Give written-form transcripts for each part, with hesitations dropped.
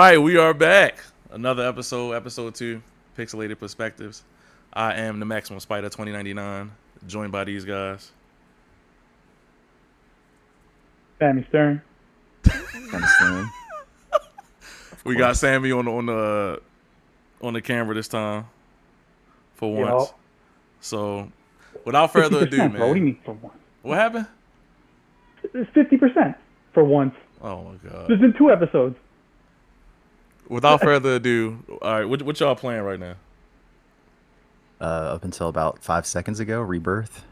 right, we are back. Another episode, episode 2, Pixelated Perspectives. I am the Maximum Spider 2099, joined by these guys. Sammy Stern. We got Sammy on the camera this time, for once. Yo. So, without further ado, man. Bro, what do you mean for once? What happened? It's 50% for once. Oh my god. There's been 2 episodes. Without further ado, all right, what y'all playing right now? Up until about 5 seconds ago, Rebirth.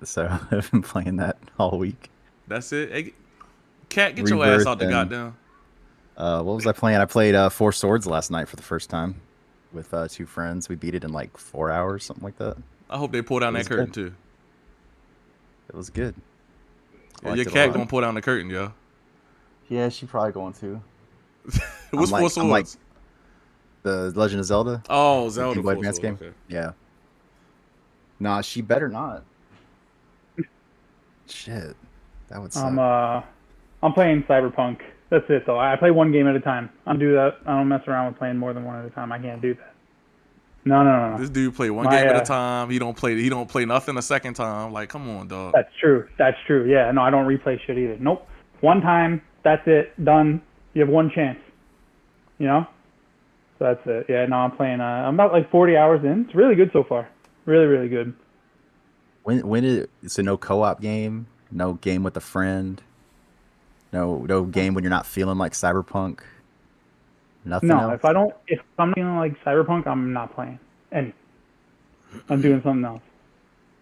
So I've been playing that all week. That's it. Hey, Cat, get Rebirth your ass out the goddamn. What was I playing? I played Four Swords last night for the first time with 2 friends. We beat it in like 4 hours, something like that. I hope they pull down that curtain too. It was good. Yeah, your cat gonna pull down the curtain, yo. Yeah, she probably going to. What's Four Swords? Like the Legend of Zelda. Oh, Zelda. Game Boy Advance game. Okay. Yeah. Nah, she better not. Shit, that would suck. I'm playing Cyberpunk. That's it though. I play one game at a time. I don't do that. I don't mess around with playing more than one at a time. I can't do that. No. This dude play one game at a time. He don't play nothing a second time. Like, come on, dog. That's true. Yeah, no, I don't replay shit either. Nope. One time, that's it, done. You have one chance. You know? So that's it. Yeah, no, I'm playing I'm about like 40 hours in. It's really good so far. Really, really good. When it's a no co-op game, no game with a friend, no game when you're not feeling like Cyberpunk. Nothing No, else? if I'm feeling like Cyberpunk, I'm not playing. And I'm doing something else.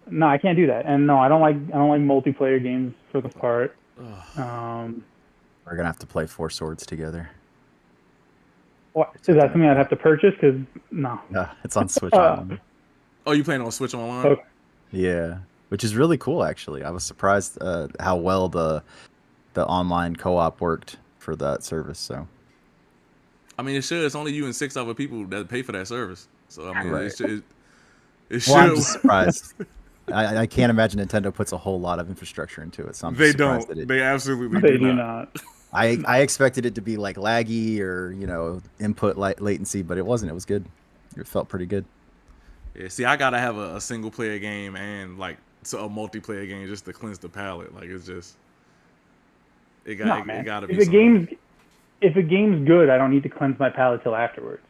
No, I can't do that. And no, I don't like multiplayer games for the part. We're gonna have to play Four Swords together. What, is that something I'd have to purchase? Because no. Yeah, it's on Switch Online. Oh, you playing on Switch Online? Okay. Yeah, which is really cool actually. I was surprised how well the online co-op worked for that service. So, I mean, it should. It's only you and 6 other people that pay for that service. So I mean, Right. it should. well, I'm just surprised. I can't imagine Nintendo puts a whole lot of infrastructure into it. So I'm just They surprised don't. that They absolutely They do do not. not. I expected it to be like laggy or input latency, but it wasn't. It was good. It felt pretty good. Yeah, see, I gotta have a single player game and like a multiplayer game just to cleanse the palate. Like it's just it gotta be. If a game's good, I don't need to cleanse my palate till afterwards.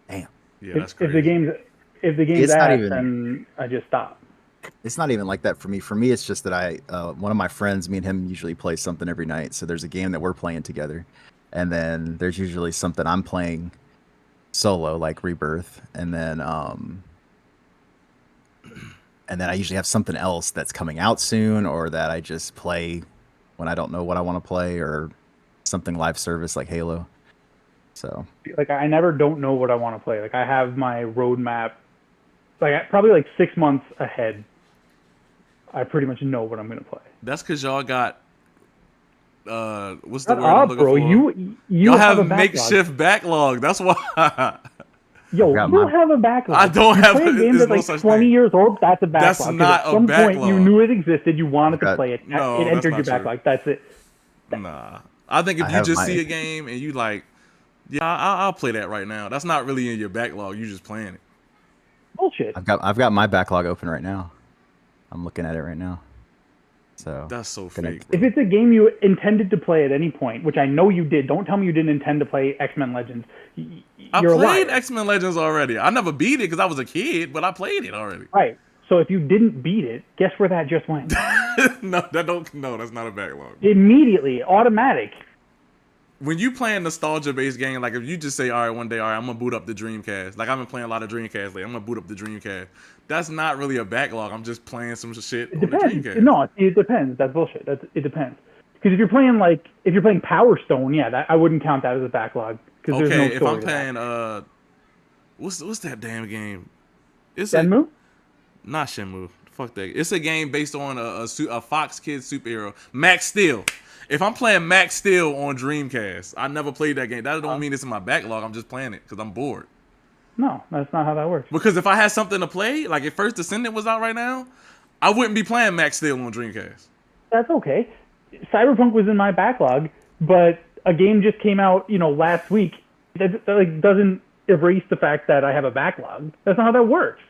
Damn. Yeah, that's If crazy. the game's It's not ass, even- then I just stop. It's not even like that for me. For me, it's just that one of my friends, me and him usually play something every night. So there's a game that we're playing together, and then there's usually something I'm playing solo, like Rebirth, and then I usually have something else that's coming out soon, or that I just play when I don't know what I want to play, or something live service like Halo. So Like I never don't know what I want to play. Like I have my roadmap, probably like 6 months ahead. I pretty much know what I'm gonna play. That's because y'all got what's the Shut word I'm up, looking bro. for? You Y'all have a backlog. makeshift backlog. That's why. Yo, you got don't mine. have a backlog. I don't you have play a it. game There's that's no like such 20 thing. years old. That's a backlog. That's 'Cause not at a some point you backlog. knew it existed. You wanted to Okay. play it. No, it that's entered not your true. backlog. That's it. Nah, I think if I you have just my- see a game and you like, yeah, I'll play that right now. That's not really in your backlog. You just playing it. Bullshit. I've got my backlog open right now. I'm looking at it right now. So That's so Gonna- fake. If it's a game you intended to play at any point, which I know you did, don't tell me you didn't intend to play X-Men Legends. I You're a played liar. X-Men Legends already. I never beat it because I was a kid, but I played it already. Right. So if you didn't beat it, guess where that just went? No, that's not a backlog. Immediately, automatic. When you play a nostalgia-based game, like if you just say, all right, one day, all right, I'm gonna boot up the Dreamcast. Like I've been playing a lot of Dreamcast lately. I'm gonna boot up the Dreamcast. That's not really a backlog. I'm just playing some shit It on the depends. Dreamcast. No, it depends. That's bullshit. It depends. Because if you're playing Power Stone, yeah, I wouldn't count that as a backlog. Because there's no Okay, if story I'm to that. playing what's that damn game? It's Shenmue? not Shenmue. Fuck that. It's a game based on a Fox Kids superhero, Max Steel. If I'm playing Max Steel on Dreamcast, I never played that game. That don't mean it's in my backlog. I'm just playing it because I'm bored. No, that's not how that works. Because if I had something to play, like if First Descendant was out right now, I wouldn't be playing Max Steel on Dreamcast. That's okay. Cyberpunk was in my backlog, but a game just came out, last week, that like doesn't erase the fact that I have a backlog. That's not how that works.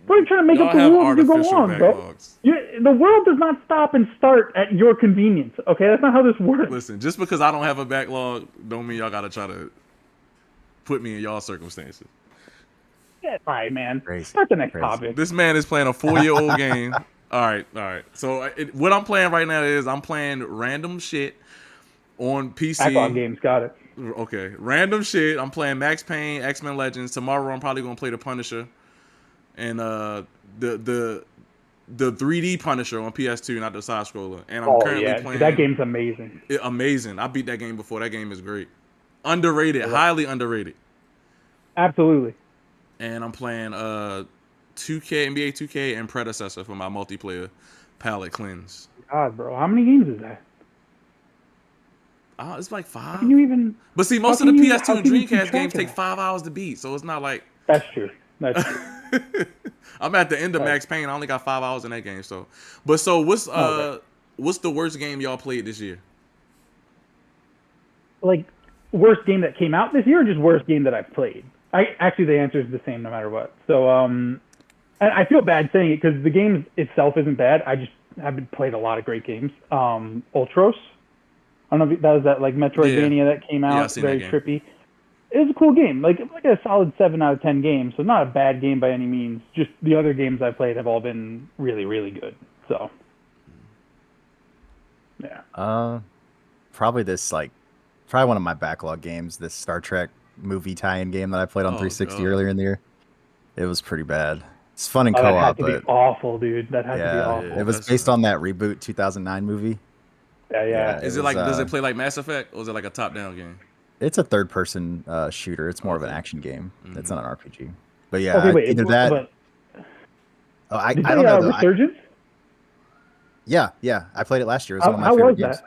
What are you trying to make Y'all up the have rules as you go artificial along, bro? backlogs. The world does not stop and start at your convenience. Okay, that's not how this works. Listen, just because I don't have a backlog, don't mean y'all gotta try to put me in y'all circumstances. Yeah, all right, man. Crazy. Start the next Crazy. topic. This man is playing a 4-year-old game. All right. So what I'm playing right now is I'm playing random shit on PC. Backlog games, got it. Okay, random shit. I'm playing Max Payne, X-Men Legends. Tomorrow I'm probably gonna play the Punisher, and the 3D Punisher on PS2, not the side scroller. And I'm currently playing. That game's amazing. Amazing. I beat that game before. That game is great. Underrated, highly underrated. Absolutely. And I'm playing 2K, NBA 2K, and Predecessor for my multiplayer palette cleanse. God, bro, how many games is that? It's like 5. How can you even? But see, most of the PS2 and Dreamcast games take 5 hours to beat, so it's not like. That's true. That's true. I'm at the end of Max Payne. I only got 5 hours in that game, so. But so what's the worst game y'all played this year? Like, worst game that came out this year, or just worst game that I've played? Actually, the answer is the same no matter what. So, and I feel bad saying it because the game itself isn't bad. I just haven't played a lot of great games. Ultros. I don't know if that was that like Metroidvania that came out. Very trippy. It was a cool game, like a solid 7 out of 10 game. So not a bad game by any means. Just the other games I've played have all been really, really good. So, yeah. Probably one of my backlog games. This Star Trek movie tie-in game that I played on 360 earlier in the year. It was pretty bad. It's fun in co-op, that had to but be awful, dude. That had to be awful. It was based on that reboot 2009 movie. Yeah. Is it like does it play like Mass Effect, or is it like a top-down game? It's a third-person shooter. It's more of an action game. Mm-hmm. It's not an RPG. But yeah, okay, wait, either that. I don't know. Resurgence? Yeah. I played it last year. It was one of my favorite games.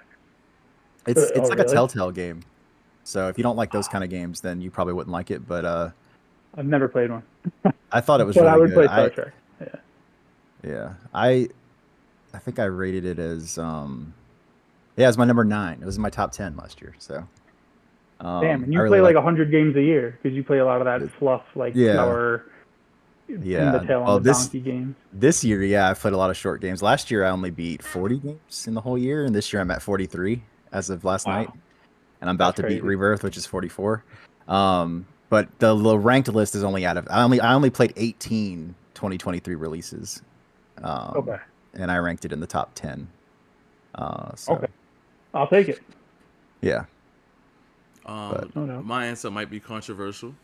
It's like a Telltale game. So if you don't like those kind of games, then you probably wouldn't like it. But I've never played one. I thought it was but really I would good. play Star Trek. Yeah. Yeah. I think I rated it as it's my number 9. It was in my top 10 last year. So damn, and you play like 100 games a year because you play a lot of that fluff tower in the tail on the donkey games. This year, I've played a lot of short games. Last year I only beat 40 games in the whole year, and this year I'm at 43 as of last night. And I'm about to beat Rebirth, which is 44. But the ranked list is only I only played 18 2023 releases. And I ranked it in the top 10. Okay. I'll take it. Yeah. My answer might be controversial,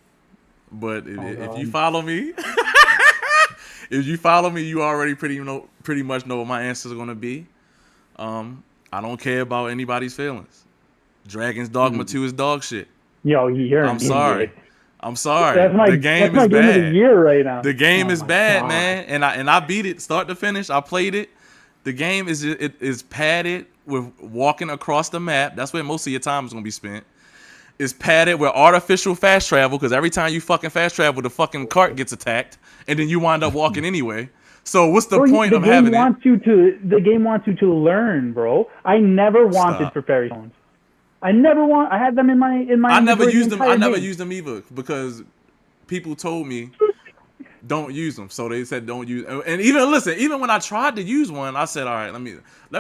but if you follow me, you already pretty much know what my answer is going to be. I don't care about anybody's feelings. Dragon's Dogma 2 is dog shit. Yo, I'm sorry. The game is bad. Game of the year right now. The game is bad, man, and I beat it start to finish. I played it. The game is padded with walking across the map. That's where most of your time is gonna be spent. It's padded with artificial fast travel because every time you fucking fast travel, the fucking cart gets attacked, and then you wind up walking anyway. So what's the point of having it? The game wants you to learn, bro. I never wanted for fairy stones. I had them in my. I never used them. I never used them either because people told me don't use them. So they said don't use. And even when I tried to use one, I said, all right, let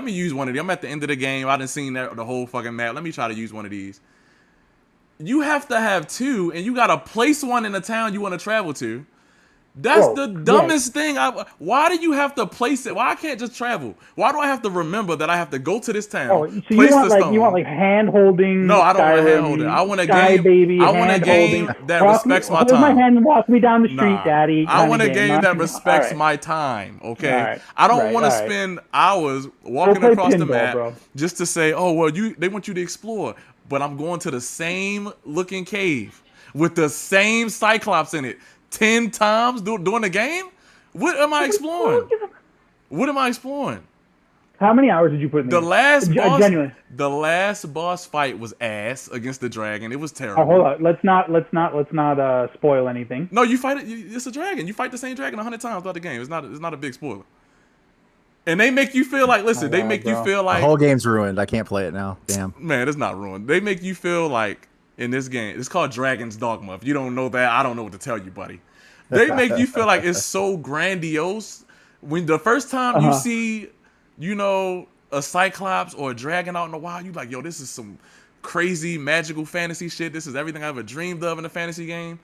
me use one of these. I'm at the end of the game. I done seen the whole fucking map. Let me try to use one of these. You have to have 2, and you gotta place one in the town you want to travel to. That's the dumbest thing. Why do you have to place it? Why I can't just travel? Why do I have to remember that I have to go to this town? So you want hand holding? No, I don't want hand holding. I want a game. Baby, I want a game that respects my time. Hold my hand and walk me down the street, Daddy. I want a game that respects my time. Okay, I don't want to spend hours walking across the map just to say, oh well, they want you to explore, but I'm going to the same looking cave with the same Cyclops in it. 10 times during the game? What am I exploring? How many hours did you put in the last boss? Genuinely. The last boss fight was ass against the dragon. It was terrible. Hold on. Let's not spoil anything. No, you fight it. It's a dragon. You fight the same dragon 100 times throughout the game. It's not a big spoiler. And they make you feel like, listen, they make you bro. feel The like, whole game's ruined. I can't play it now. Damn. man, it's not ruined. They make you feel like in this game, it's called Dragon's Dogma. If you don't know that, I don't know what to tell you, buddy. They make you feel like it's so grandiose. When the first time you see, you know, a Cyclops or a dragon out in the wild, you like, yo, this is some crazy magical fantasy shit. This is everything I ever dreamed of in a fantasy game.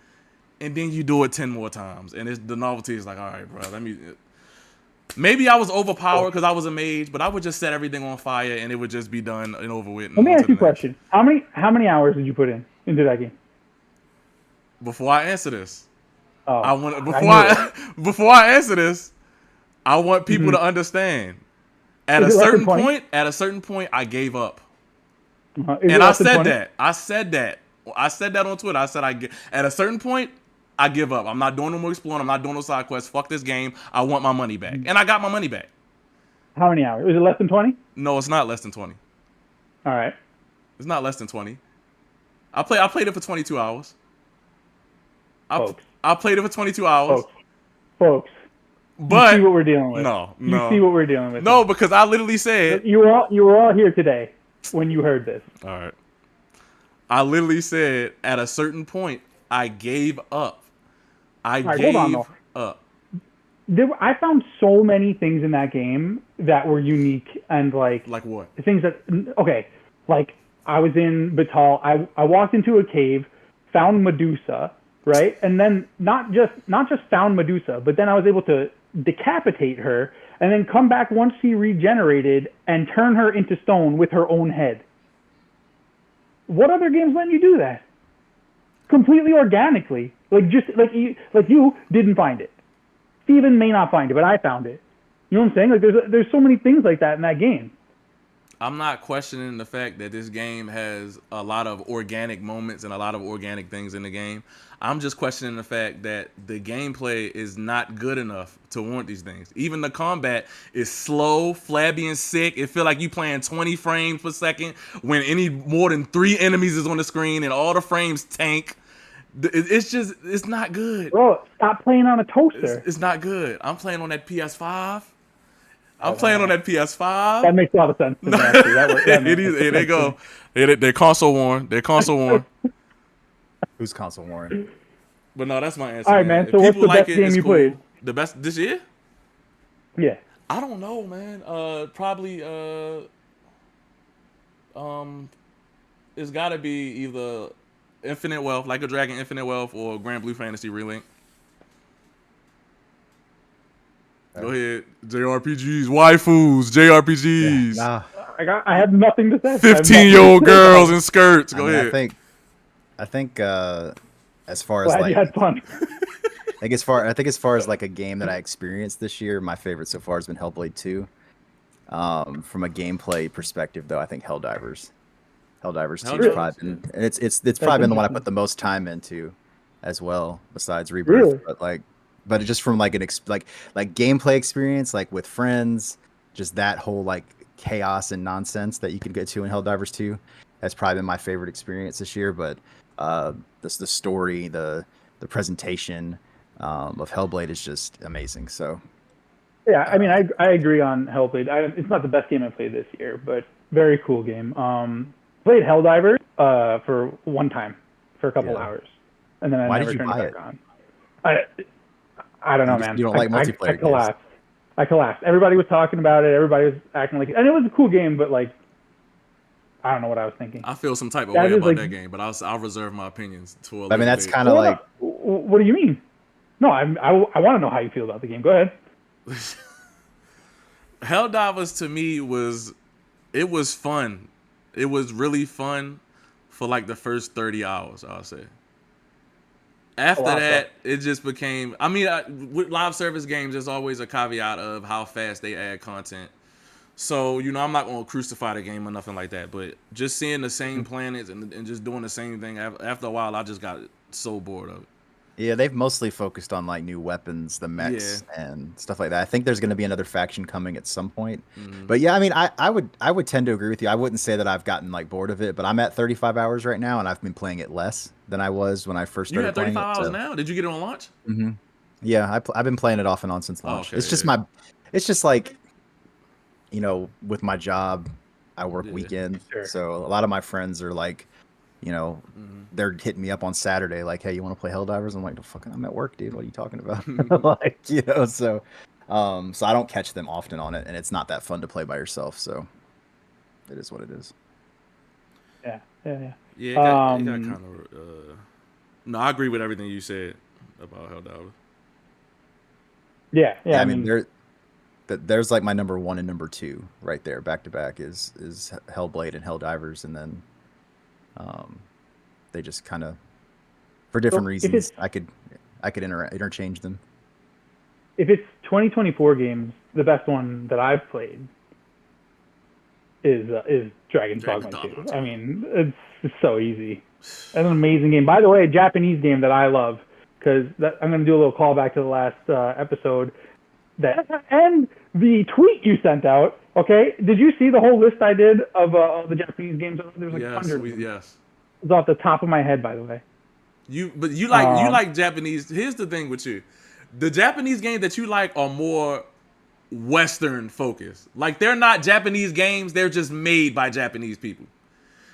And then you do it 10 more times, and the novelty is like, all right, bro, let me. Maybe I was overpowered because I was a mage, but I would just set everything on fire, and it would just be done and over with. Let me ask you a question. How many hours did you put into that game? Before I answer this, I before I answer this, I want people to understand. At a certain point, I gave up, and I said that. I said that on Twitter. I said at a certain point, I give up. I'm not doing no more exploring. I'm not doing no side quests. Fuck this game. I want my money back, and I got my money back. How many hours? Was it less than 20? No, it's not less than 20. All right. It's not less than 20. I played it for 22 hours. I played it for 22 hours. Folks. But you see what we're dealing with. No. You see what we're dealing with. No, because I literally said you were all here today when you heard this. All right. I literally said at a certain point I gave up. Gave up. I found so many things in that game that were unique and like what? Things that like I was in Batal. I walked into a cave, found Medusa, right? And then not just found Medusa, but then I was able to decapitate her and then come back once she regenerated and turn her into stone with her own head. What other games let you do that? Completely organically. Like you didn't find it. Steven may not find it, but I found it. You know what I'm saying? Like there's so many things like that in that game. I'm not questioning the fact that this game has a lot of organic moments and a lot of organic things in the game. I'm just questioning the fact that the gameplay is not good enough to warrant these things. Even the combat is slow, flabby, and sick. It feels like you playing 20 frames per second when any more than 3 enemies is on the screen and all the frames tank. It's not good. Bro, stop playing on a toaster. It's not good. I'm playing on that PS5. I'm playing on that PS5. That makes a lot of sense to me, actually. Here they go. They're console worn. Who's console worn? But no, that's my answer. All right, man. So what's the best game you played? The best this year? Yeah. I don't know, man. Probably it's got to be either Infinite Wealth, Like a Dragon, Infinite Wealth, or Grand Blue Fantasy Relink. Go ahead. JRPGs, waifus, JRPGs. Yeah, nah. I have nothing to say. 15-year-old girls in skirts. Go ahead. I think as far as you had fun. I think as far as like a game that I experienced this year, my favorite so far has been Hellblade 2. From a gameplay perspective, though, I think Helldivers 2 has probably been, and it's probably been the one I put the most time into, as well, besides Rebirth. Really? But just from like like gameplay experience, like with friends, just that whole like chaos and nonsense that you can get to in Helldivers 2, that's probably been my favorite experience this year. But the story, the presentation of Hellblade is just amazing. So yeah, I mean, I agree on Hellblade. It's not the best game I played this year, but very cool game. Played Helldivers for one time for a couple hours, and then I never turned it back on. I don't know, man. You don't like multiplayer games. I collapsed. Everybody was talking about it. Everybody was acting like it. And it was a cool game, but like, I don't know what I was thinking. I feel some type of way about that game, but I'll reserve my opinions to a later date. That's kind of like... What do you mean? No, I want to know how you feel about the game. Go ahead. Helldivers to me was fun. It was really fun for like the first 30 hours, I'll say. After that, it just became... I mean, with live service games, there's always a caveat of how fast they add content. So, I'm not going to crucify the game or nothing like that. But just seeing the same planets and just doing the same thing, after a while, I just got so bored of it. Yeah, they've mostly focused on like new weapons, the mechs, and stuff like that. I think there's going to be another faction coming at some point. Mm-hmm. But yeah, I mean, I would tend to agree with you. I wouldn't say that I've gotten like bored of it, but I'm at 35 hours right now, and I've been playing it less than I was when I first started playing it. You're at 35 hours now? Did you get it on launch? Mm-hmm. Yeah, I've been playing it off and on since launch. Okay, it's just like with my job, I work Yeah. weekends, Sure. so a lot of my friends are like, they're hitting me up on Saturday, like, "Hey, you want to play Helldivers?" I'm like, "No, fucking, I'm at work, dude. What are you talking about?" Like, so I don't catch them often on it, and it's not that fun to play by yourself. So it is what it is. Yeah. Yeah, it got Um, kind of. No, I agree with everything you said about Helldivers. yeah. Yeah, I I mean, mean, there's like my number one and number two right there, back to back is Hellblade and Helldivers, and then um, they just kind of, for different so reasons, I could interchange them. if it's 2024 games, the best one that I've played is Dragon's Dragon's Dogma Dogma 2. 2. I mean, it's so easy. That's an amazing game. By the way, a Japanese game that I love, because I'm going to do a little callback to the last episode. And the tweet you sent out. Okay, did you see the whole list I did of all the Japanese games? There's like Yes, hundreds of them. yes. It's off the top of my head, by the way. You like Japanese. Here's the thing with you, the Japanese games that you like are more Western focused. Like they're not Japanese games. They're just made by Japanese people.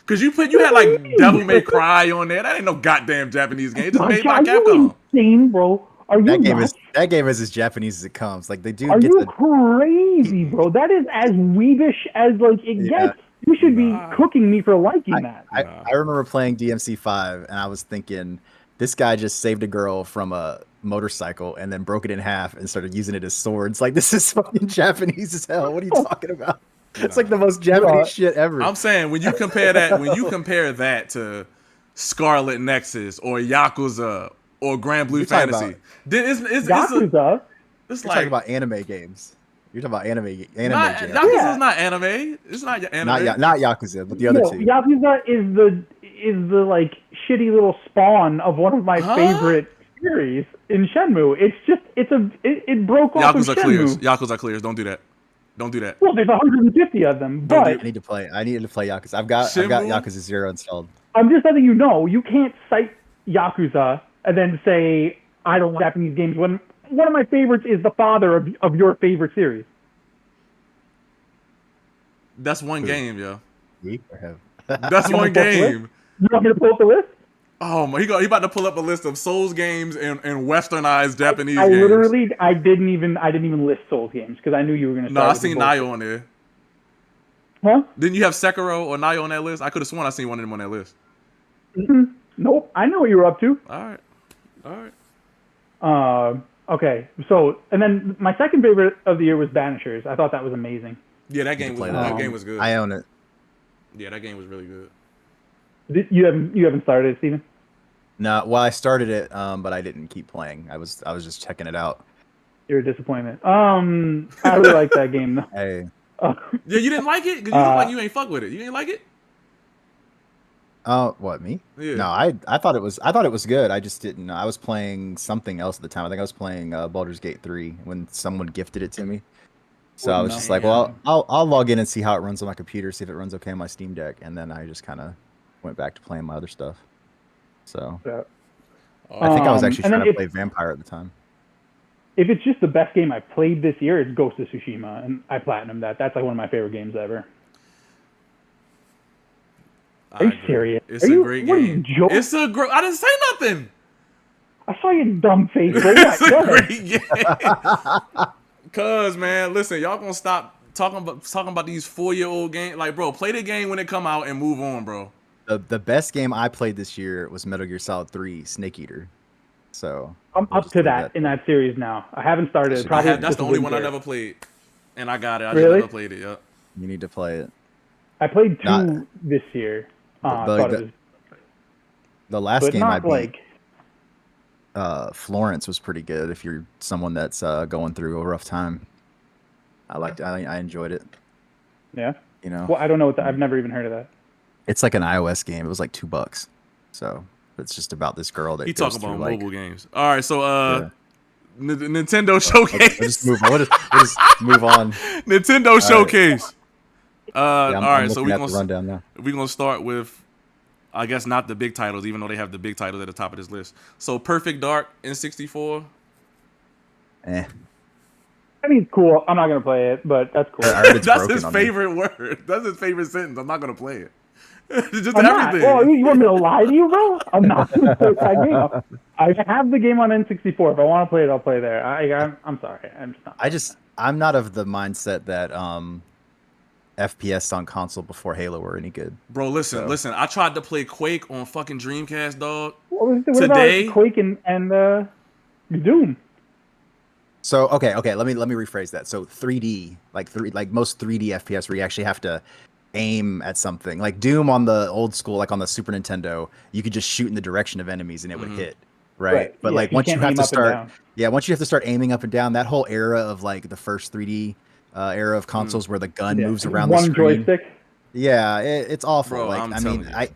Cause you had like Devil May Cry on there. That ain't no goddamn Japanese game. It's just made by Are you Capcom. insane, bro? Are you nuts? That game is as Japanese as it comes. Like, they do Are get you the crazy, bro? That is as weebish as like it yeah. gets. You should be Nah. cooking me for liking that. I remember playing DMC5, and I was thinking, this guy just saved a girl from a motorcycle and then broke it in half and started using it as swords. Like, this is fucking Japanese as hell. What are you talking about? It's like the most Japanese shit ever. I'm saying when you compare that to Scarlet Nexus or Yakuza or Grand Blue You're talking Fantasy, about- then it's Yakuza. it's You're like talking about anime games. You're talking about anime not, jams. Yakuza's Yeah. not anime. It's not anime. Not Yakuza, but the other two. Yakuza is the like shitty little spawn of one of my favorite series in Shenmue. It's just it broke off of Yakuza Shenmue. clears. Yakuza clears. Don't do that. Don't do that. Well, there's 150 of them, Don't do but I need to play Yakuza. I've got Shenmue? Yakuza 0 installed. I'm just letting you know you can't cite Yakuza and then say I don't like Japanese games when one of my favorites is the father of your favorite series. That's one game, yo. Me or him? That's one game. You want me to pull up the list? Oh my, he about to pull up a list of Souls games and westernized Japanese I games. literally I didn't even list Souls games because I knew you were gonna. No, start I with the seen bullshit. Nayo on there. Huh? Didn't you have Sekiro or Nayo on that list? I could have sworn I seen one of them on that list. Nope. I know what you were up to. All right. Okay. So, and then my second favorite of the year was Banishers. I thought that was amazing. Yeah, that game was that. game was good. I own it. Yeah, that game was really good. You haven't started it, Steven? No, well, I started it, but I didn't keep playing. I was just checking it out. You're a disappointment. I really like that game though. Hey. Yeah, you didn't like it? Because you look like you ain't fuck with it. You ain't like it? Oh, what, me? Yeah. No, I thought it was good. I just didn't. I was playing something else at the time. I think I was playing Baldur's Gate 3 when someone gifted it to me. So I was just like, well, I'll log in and see how it runs on my computer, see if it runs okay on my Steam Deck, and then I just kind of went back to playing my other stuff. So Yeah. I think I was actually and trying then to if- play Vampire at the time. If it's just the best game I played this year, it's Ghost of Tsushima, and I platinumed that. That's like one of my favorite games ever. Are you serious? It's Are a you- great what are game. you joking? It's a great. I didn't say nothing. I saw your dumb face. Bro. It's Go a ahead. great game. Cause man, listen, y'all gonna stop talking about these 4-year-old games. Like, bro, play the game when it come out and move on, bro. The best game I played this year was Metal Gear Solid 3 Snake Eater. So I'm we'll up just to leave that in that series now. I haven't started. Probably That's the only one I winter. never played, and I got it. I Really? just never played it. Yep. You need to play it. I played 2 Not- this year. I but thought it was, The last but game I not beat, like. Florence, was pretty good. If you're someone that's going through a rough time, I enjoyed it. Yeah. You know, Well, I don't know what I've never even heard of that. it's like an iOS game. It was like $2. So it's just about this girl that He goes talking about through, like, mobile games. All right, so Yeah. Nintendo Showcase. We'll just move on. We'll just move on. Nintendo Showcase. Yeah, All I'm right, so looking at the rundown now. we're gonna start with, I guess, not the big titles, even though they have the big titles at the top of this list. So Perfect Dark N64. Eh. I mean, it's cool. I'm not gonna play it, but that's cool. I heard it's That's broken his on me. favorite word. That's his favorite sentence. I'm not gonna play it. Just I'm not. everything. Well, you want me to lie to you, bro? I'm not gonna play that game. I have the game on N64. If I want to play it, I'll play there. I'm sorry. I'm just not. I'm not of the mindset that FPS on console before Halo were any good. Bro, listen, So- listen. I tried to play Quake on fucking Dreamcast, dog. What Today- about Quake and Doom? So okay, let me rephrase that. So 3D, like most 3D FPS where you actually have to aim at something. Like Doom on the old school, like on the Super Nintendo, you could just shoot in the direction of enemies and it would hit. Right. But Yeah, like you once you can't have aim to up and start down. once you have to start aiming up and down, that whole era of like the first 3D era of consoles where the gun moves around the one screen. joystick. Yeah, it's awful. Bro, like I'm I telling mean,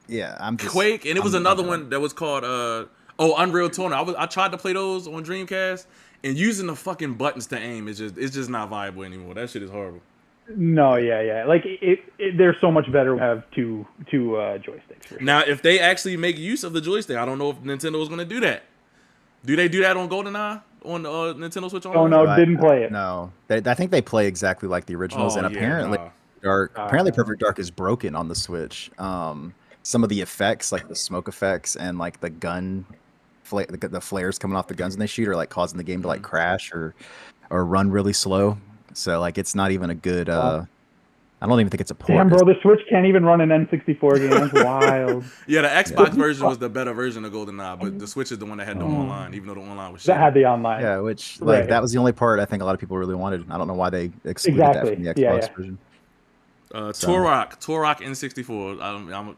you. I'm just Quake, and it was I'm another done. one that was called Unreal Tournament. I tried to play those on Dreamcast, and using the fucking buttons to aim it's just not viable anymore. That shit is horrible. No, yeah. Like they're so much better to have two joysticks. For sure. Now, if they actually make use of the joystick, I don't know if Nintendo is going to do that. Do they do that on GoldenEye on Nintendo Switch Online? Oh no, didn't play it. No, I think they play exactly like the originals, and apparently, Perfect Dark is broken on the Switch. Some of the effects, like the smoke effects and like the gun, the flares coming off the guns when they shoot, are like causing the game to like crash or run really slow. So like, it's not even a good. I don't even think it's a port. Damn, bro, the Switch can't even run an N64 game. That's wild. Yeah, the Xbox version was the better version of GoldenEye, but the Switch is the one that had the online, even though the online was shit. That had the online. Yeah, which like that was the only part I think a lot of people really wanted. I don't know why they excluded that from the Xbox version. Turok N64.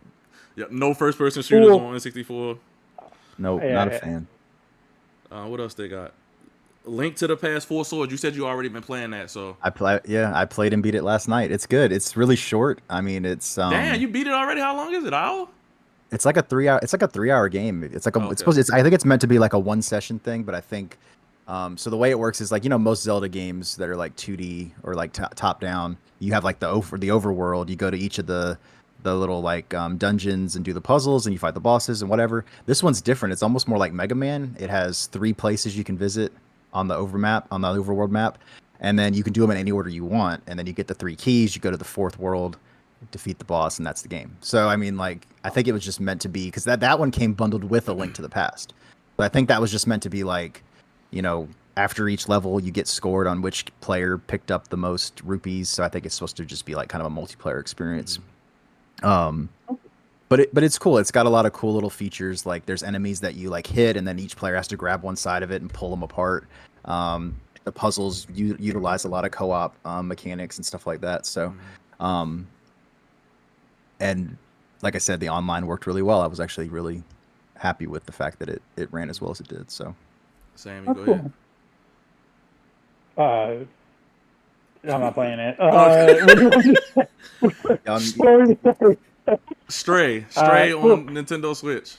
No first person shooters on N64. Nope, not a fan. What else they got? Link to the Past 4 Swords. You said you already been playing that, so I played and beat it last night. It's good. It's really short. I mean, it's damn, you beat it already? How long is it? An hour? It's like a 3-hour game. It's like I think it's meant to be like a one session thing, but I think so the way it works is like, most Zelda games that are like 2D or like top down, you have like the overworld. You go to each of the little like dungeons and do the puzzles and you fight the bosses and whatever. This one's different. It's almost more like Mega Man. It has 3 places you can visit on the overworld map, and then you can do them in any order you want, and then you get the 3 keys. You go to the 4th world, defeat the boss, and that's the game. So I mean, like, I think it was just meant to be, because that one came bundled with A Link to the Past, but I think that was just meant to be like, after each level you get scored on which player picked up the most rupees. So I think it's supposed to just be like kind of a multiplayer experience. But it's cool. It's got a lot of cool little features. Like there's enemies that you like hit, and then each player has to grab one side of it and pull them apart. The puzzles utilize a lot of co-op mechanics and stuff like that. So, and like I said, the online worked really well. I was actually really happy with the fact that it ran as well as it did. So, Sammy, go ahead. I'm not playing it. What do you want to say? Stray on Nintendo Switch.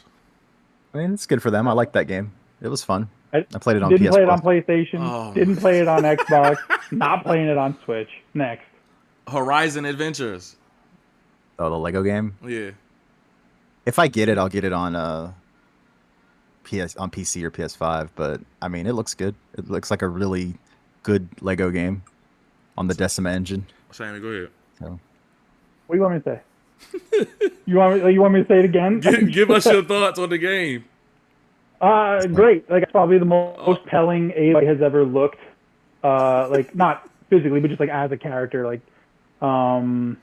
I mean, it's good for them. I like that game. It was fun. I played it on Didn't PS4. play it on PlayStation. Didn't play it on Xbox. Not playing it on Switch. Next. Horizon Adventures. Oh, the Lego game? Yeah. If I get it, I'll get it on PC or PS5. But I mean, it looks good. It looks like a really good Lego game on the Decima engine. Sammy, go ahead. So. What do you want me to say? You want me to say it again? Give us your thoughts on the game. Great. Like, it's probably the most telling Aloy has ever looked. Like, not physically, but just like as a character. Like, I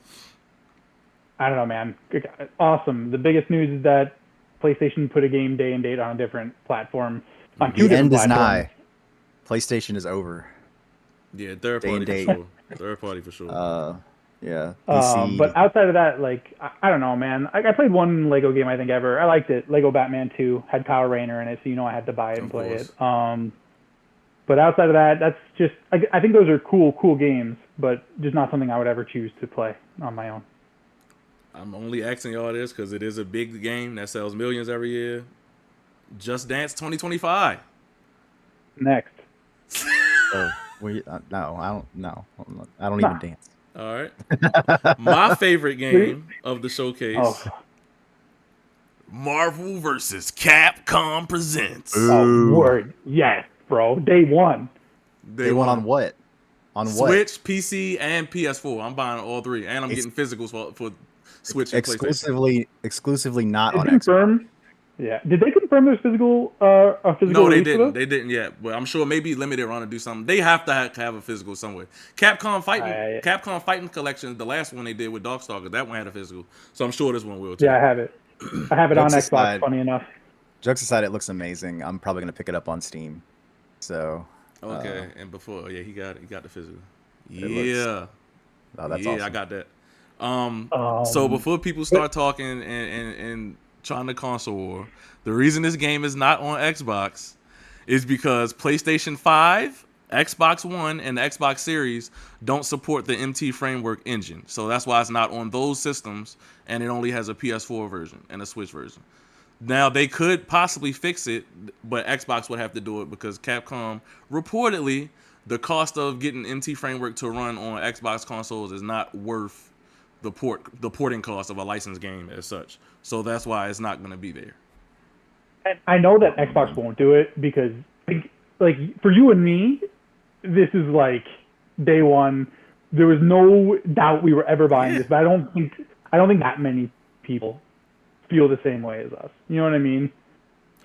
don't know, man. Awesome. The biggest news is that PlayStation put a game day and date on a different platform. On two the end different is platforms. nigh. PlayStation is over. Yeah, third party for sure. Third party for sure. Yeah. PC. But outside of that, like, I don't know, man. I played one Lego game I think ever. I liked it. Lego Batman 2 had Power Ranger in it, so I had to buy it and play it. But outside of that, that's just I think those are cool games, but just not something I would ever choose to play on my own. I'm only asking y'all this because it is a big game that sells millions every year. Just Dance 2025. Next. No, I don't even dance. All right. My favorite game of the showcase. Marvel vs. Capcom presents. Oh, word. Yes, bro. Day one. Day one on what? On what? Switch, PC, and PS4. I'm buying all three, and I'm getting physicals for Switch and PlayStation. Exclusively not Did on they Xbox. confirm? Yeah. Did they confirm there's a physical No, they release for didn't. those? They didn't yet, but I'm sure maybe limited run to do something. They have to have a physical somewhere. Capcom Fighting Collection, the last one they did with Darkstalker, that one had a physical, so I'm sure this one will too. Yeah, I have it. I have it on Jokes Xbox. aside- Funny enough. Jokes aside, it looks amazing. I'm probably gonna pick it up on Steam. So Okay, and before, he got the physical. Oh, that's awesome. I got that. So before people start talking and trying to console war, the reason this game is not on Xbox is because PlayStation 5, Xbox One, and the Xbox Series don't support the MT Framework engine. So that's why it's not on those systems, and it only has a PS4 version and a Switch version. Now, they could possibly fix it, but Xbox would have to do it because Capcom, reportedly, the cost of getting MT Framework to run on Xbox consoles is not worth the porting cost of a licensed game as such. So that's why it's not going to be there. And I know that Xbox won't do it because, like, for you and me, this is like day one. There was no doubt we were ever buying this, but I don't think that many people feel the same way as us. You know what I mean?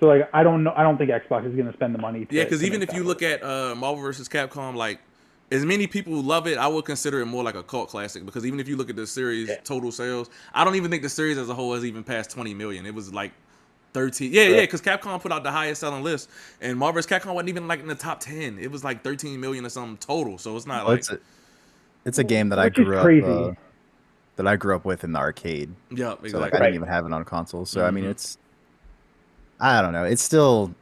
So like, I don't know. I don't think Xbox is going to spend the money. Because even if you look at Marvel vs. Capcom, like as many people who love it, I would consider it more like a cult classic. Because even if you look at the series total sales, I don't even think the series as a whole has even passed 20 million. It was like 13. Yeah, because Capcom put out the highest selling list, and Marvel vs. Capcom wasn't even like in the top 10. It was like 13 million or something total. So it's not it's a game that I grew up with in the arcade. Yeah, exactly. So like I didn't even have it on console. So I mean, I don't know. It's still.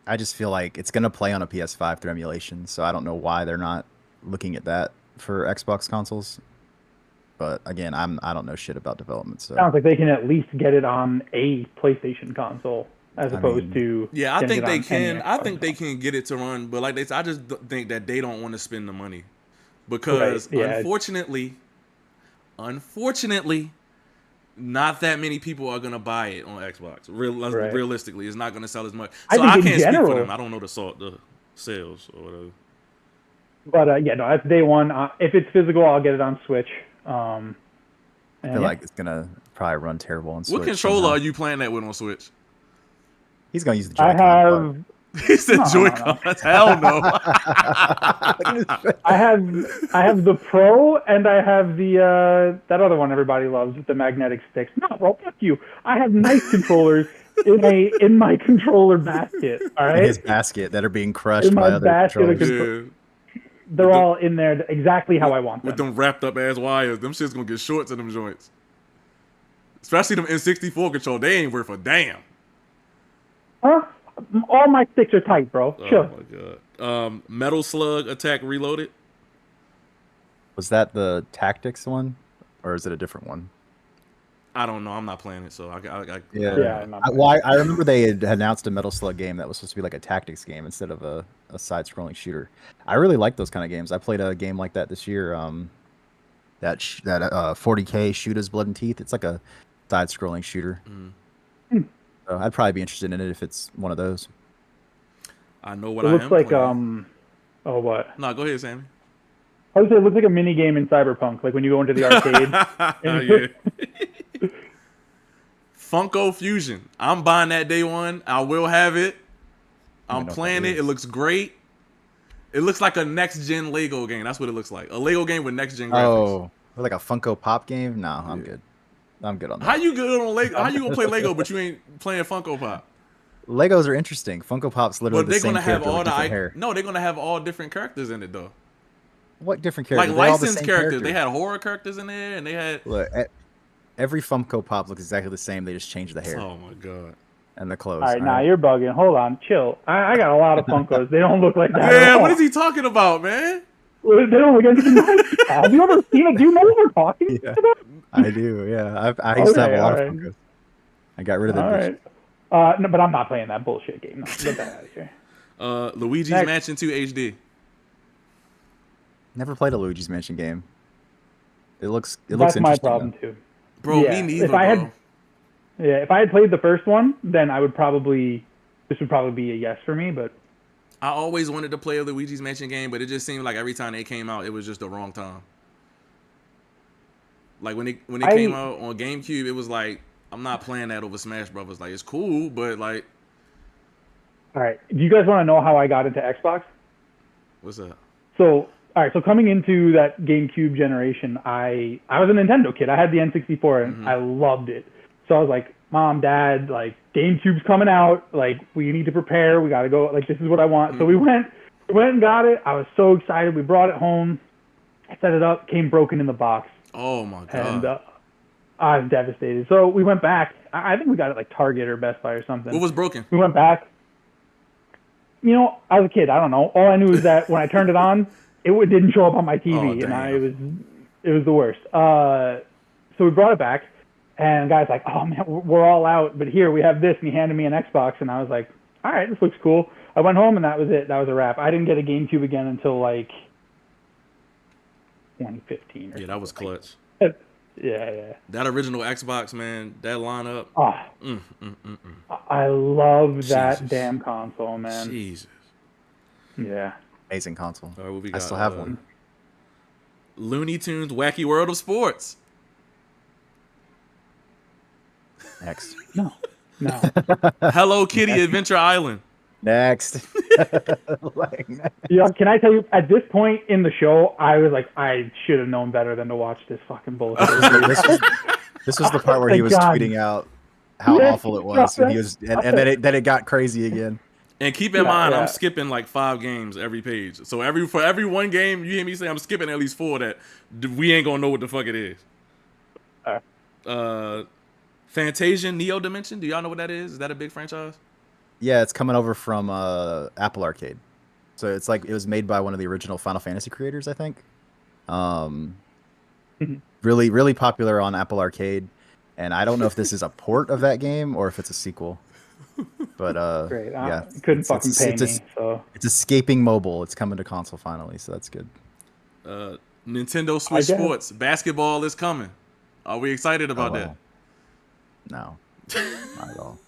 I just feel like it's gonna play on a PS5 through emulation. So I don't know why they're not looking at that for Xbox consoles. But again, I don't know shit about development. So sounds like they can at least get it on a PlayStation console as opposed to. Yeah, I think they can. I think they can get it to run, but like I just think that they don't want to spend the money because unfortunately, not that many people are gonna buy it on Xbox. Realistically, it's not gonna sell as much. So I can't speak for them. I don't know the sales or whatever. But that's day one. If it's physical, I'll get it on Switch. I feel like it's gonna probably run terrible on Switch. What controller are you playing that with on Switch? He's gonna use the Joy-Con. He said Joy-Con. Hell no. I have the Pro and I have the that other one everybody loves with the magnetic sticks. No, bro, fuck you. I have nice controllers in my controller basket. All right, in his basket that are being crushed by other controllers. They're all in there exactly how I want them. With them wrapped up ass wires, them shit's gonna get shorts in them joints. Especially them N64 control, they ain't worth a damn. Huh? All my sticks are tight, bro. Chill. Oh my god. Metal Slug Attack Reloaded. Was that the Tactics one, or is it a different one? I don't know. I'm not playing it, so I I remember they had announced a Metal Slug game that was supposed to be like a tactics game instead of a side-scrolling shooter. I really like those kind of games. I played a game like that this year. That 40K Shoot Us Blood and Teeth. It's like a side-scrolling shooter. So I'd probably be interested in it if it's one of those. I know what it looks like playing. Oh, what? No, go ahead, Sammy. I would say it looks like a mini game in Cyberpunk, like when you go into the arcade. Yeah. Funko Fusion. I'm buying that day one. I will have it. I'm playing it. It looks great. It looks like a next gen Lego game. That's what it looks like. A Lego game with next gen graphics. Oh, like a Funko Pop game? No, I'm good. I'm good on that. How you good on Lego? How you gonna play Lego but you ain't playing Funko Pop? Legos are interesting. Funko Pop's literally the same character with different hair. No, they're gonna have all different characters in it though. What different characters? Like licensed characters. They had horror characters in there, and they had. Look, every Funko Pop looks exactly the same. They just changed the hair. Oh my god. And the clothes. All right, now you're bugging. Hold on, chill. I got a lot of Funkos. They don't look like that. Yeah, what is he talking about, man? They don't look anything like that. Have you ever seen it? Do you know what we're talking about? I do, yeah. I used to have a lot of Funkos. I got rid of them. All right. No, but I'm not playing that bullshit game. No, get that out of here. Luigi's Mansion 2 HD. Never played a Luigi's Mansion game. It looks That's interesting. my problem too. Bro, me neither, if I had played the first one, then this would probably be a yes for me, but I always wanted to play a Luigi's Mansion game, but it just seemed like every time they came out, it was just the wrong time. Like when it came out on GameCube, it was like I'm not playing that over Smash Brothers. Like it's cool, but like, All right. Do you guys want to know how I got into Xbox? what's up? So, all right. So coming into that GameCube generation, I was a Nintendo kid. I had the N64 and I loved it. So I was like, Mom, Dad, like GameCube's coming out. Like we need to prepare. We got to go. Like this is what I want. So we went and got it. I was so excited. We brought it home. I set it up. Came broken in the box. Oh my god! And I was devastated. So we went back. I think we got it like Target or Best Buy or something. What was broken? We went back. You know, I was a kid. I don't know. All I knew is that when I turned it on, it didn't show up on my TV, it was the worst. So we brought it back, and the guy's like, "Oh man, we're all out, but here we have this." And he handed me an Xbox, and I was like, "All right, this looks cool." I went home, and that was it. That was a wrap. I didn't get a GameCube again until like 2015. Yeah, that was clutch. Yeah. That original Xbox, man, that lineup. I love that Jesus. damn console, man. Jesus. Yeah. Amazing console. All right, what we I got? still have one. Looney Tunes Wacky World of Sports. Next. No. Hello Kitty Adventure Island. Next. Yeah, can I tell you, at this point in the show, I was like, I should have known better than to watch this fucking bullshit. This was the part where he was tweeting out how awful it was, and he was, and then it got crazy again. And keep in mind, I'm skipping like 5 games every page. So for every one game, you hear me say I'm skipping at least 4 that we ain't gonna know what the fuck it is. Fantasia Neo Dimension. Do y'all know what that is? Is that a big franchise? Yeah, it's coming over from Apple Arcade. So it's like it was made by one of the original Final Fantasy creators, I think. Really, really popular on Apple Arcade. And I don't know if this is a port of that game or if it's a sequel. But Great. yeah, couldn't fucking pay me. So it's escaping mobile. It's coming to console finally, so that's good. Nintendo Switch Sports basketball is coming. Are we excited about that? No, not at all.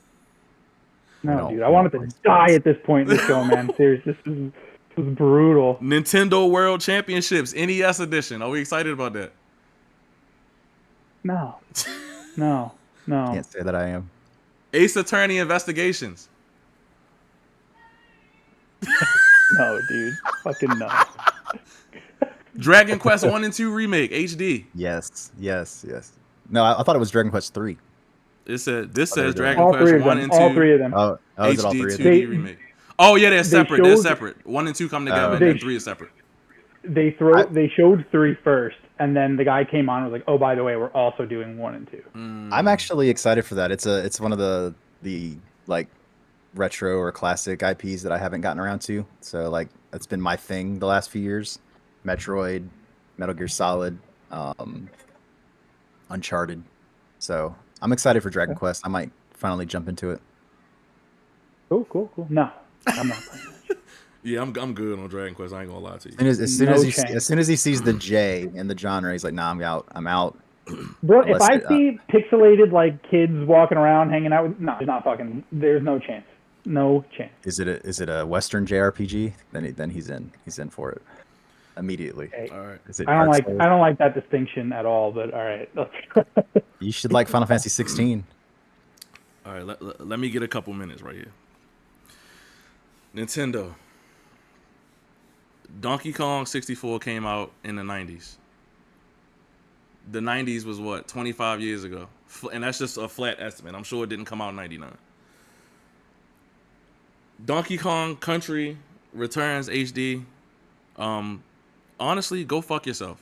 No, dude, I wanted to die at this point in the show, man. Seriously, this was brutal. Nintendo World Championships NES edition. Are we excited about that? No. Can't say that I am. Ace Attorney Investigations. No, dude. Fucking no. Dragon Quest 1 and 2 Remake HD. Yes. No, I thought it was Dragon Quest 3. This says Dragon all Quest 1 and 2. All 3 of them. Oh, is it all HD 3 of them? 2D remake. Oh yeah, they're separate. They're showed- separate. 1 and 2 come together, and then 3 is separate. They showed 3 first, and then the guy came on and was like, "Oh, by the way, we're also doing 1 and 2." I'm actually excited for that. It's one of the like retro or classic IPs that I haven't gotten around to. So like that's been my thing the last few years. Metroid, Metal Gear Solid, Uncharted. So I'm excited for Dragon Quest. I might finally jump into it. Cool. No, I'm not playing that. Yeah, I'm good on Dragon Quest. I ain't gonna lie to you. As soon as he sees the J in the genre, he's like, "Nah, I'm out." Bro, if I see pixelated like kids walking around hanging out with, there's no chance. No chance. Is it a Western JRPG? Then he's in for it immediately. Okay. All right. Is it I Dark Souls? don't like that distinction at all. But all right. You should like Final Fantasy 16. All right, let me get a couple minutes right here. Nintendo. Donkey Kong 64 came out in the 90s. The 90s was what, 25 years ago? And that's just a flat estimate. I'm sure it didn't come out in 99. Donkey Kong Country Returns HD. Honestly, go fuck yourself.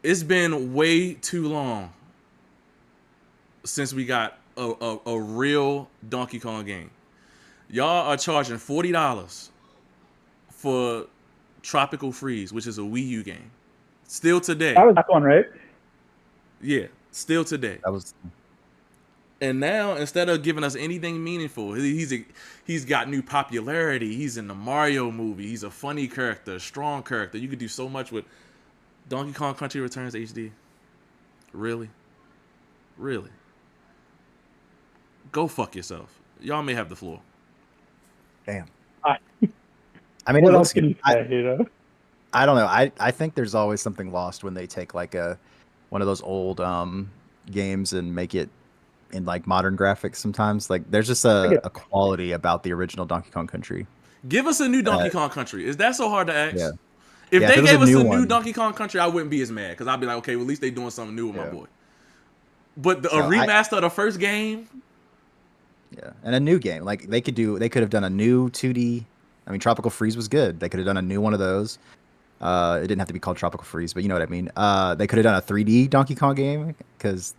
It's been way too long since we got a real Donkey Kong game. Y'all are charging $40 for Tropical Freeze, which is a Wii U game. Still today. That was that one, right? Yeah, still today. That was. And now, instead of giving us anything meaningful, he's got new popularity. He's in the Mario movie. He's a funny character, a strong character. You could do so much with Donkey Kong Country Returns HD. Really? Go fuck yourself. Y'all may have the floor. Damn. I, I mean, it what else looks can good. you say? You know? I don't know. I think there's always something lost when they take like one of those old games and make it in like modern graphics sometimes. Like there's just I get a quality about the original Donkey Kong Country. Give us a new Donkey Uh, Kong Country. Is that so hard to yeah. ask? If Yeah, if they it was a gave us new a new one. Donkey Kong Country, I wouldn't be as mad because I'd be like, okay, well, at least they doing something new with my Yeah. boy. But a So I remaster of the first game, yeah, and a new game. Like they could have done a new 2D. I mean, Tropical Freeze was good. They could have done a new one of those. It didn't have to be called Tropical Freeze, but you know what I mean. They could have done a 3D Donkey Kong game because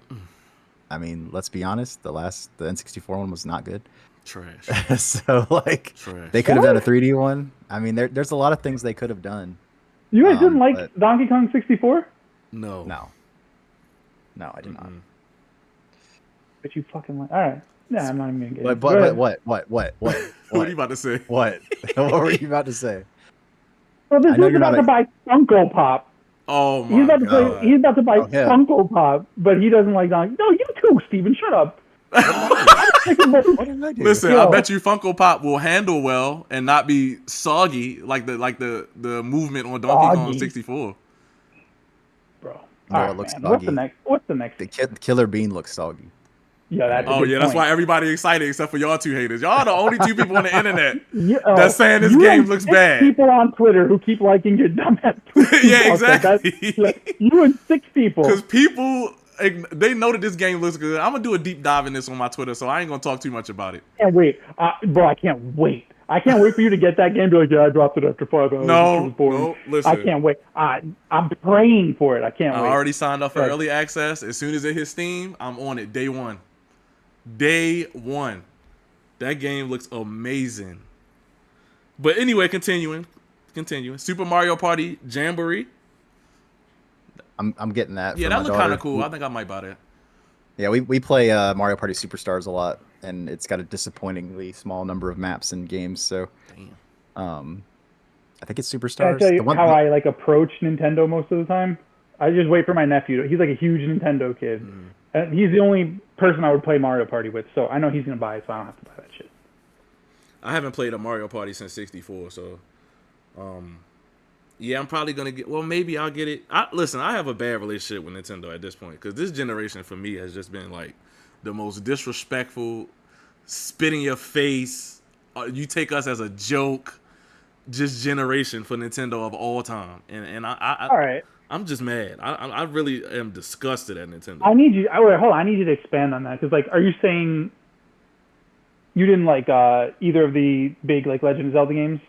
I mean, let's be honest, the N64 one was not good. trash, So like they trash. could have done a What? 3D one. I mean, there's a lot of things they could have done. You guys didn't like But Donkey Kong 64? No. no, no, I did not. But you fucking like. All right. Yeah, I'm not even gonna get. But into it. Go ahead. what What are you about to say? what what were you about to say? Well, this I know is you're about not to a- buy Funko Pop. Oh He's my about to play. god. He's about to buy Oh, him. Funko Pop, but he doesn't like Donkey. No, you too, Steven. Shut up. What did I do? Listen, Yo. I bet you Funko Pop will handle well and not be soggy like the movement on Donkey Kong Soggy. 64. Bro. No, All it right, looks man. soggy. What's the next? The Killer Bean looks soggy. Yeah, that's a Oh good yeah, point. that's why everybody excited except for y'all two haters. Y'all are the only two people on the internet You, that's saying this you game and looks 6 bad. people on Twitter who keep liking your dumbass tweets. Yeah, about that. exactly. That's, you and 6 people. Because people, they know that this game looks good. I'm gonna do a deep dive in this on my Twitter, so I ain't gonna talk too much about it. Can't wait, bro. I can't wait. I can't wait for you to get that game. And be like, yeah, I dropped it after 5 hours. No, It was boring. no, listen. I can't wait. I'm praying for it. I can't I wait. already signed up for Right. early access. As soon as it hits Steam, I'm on it day one. Day one. That game looks amazing. But anyway, continuing. Super Mario Party Jamboree. I'm getting that. Yeah, for that my looked kind daughter. of cool. I think I might buy that. Yeah, we play Mario Party Superstars a lot, and it's got a disappointingly small number of maps and games. So, Damn. I think it's Can Superstars. I tell you The one- how I like approach Nintendo most of the time? I just wait for my nephew. He's like a huge Nintendo kid, and he's the only person I would play Mario Party with. So I know he's gonna buy it, so I don't have to buy that shit. I haven't played a Mario Party since 64, so yeah, I'm probably gonna get. Well, maybe I'll get it. Listen, I have a bad relationship with Nintendo at this point because this generation for me has just been like the most disrespectful, spit in your face. You take us as a joke, just generation for Nintendo of all time, and All right. I'm just mad. I really am disgusted at Nintendo. I need you. Wait, hold on. I need you to expand on that because, like, are you saying you didn't like either of the big like Legend of Zelda games?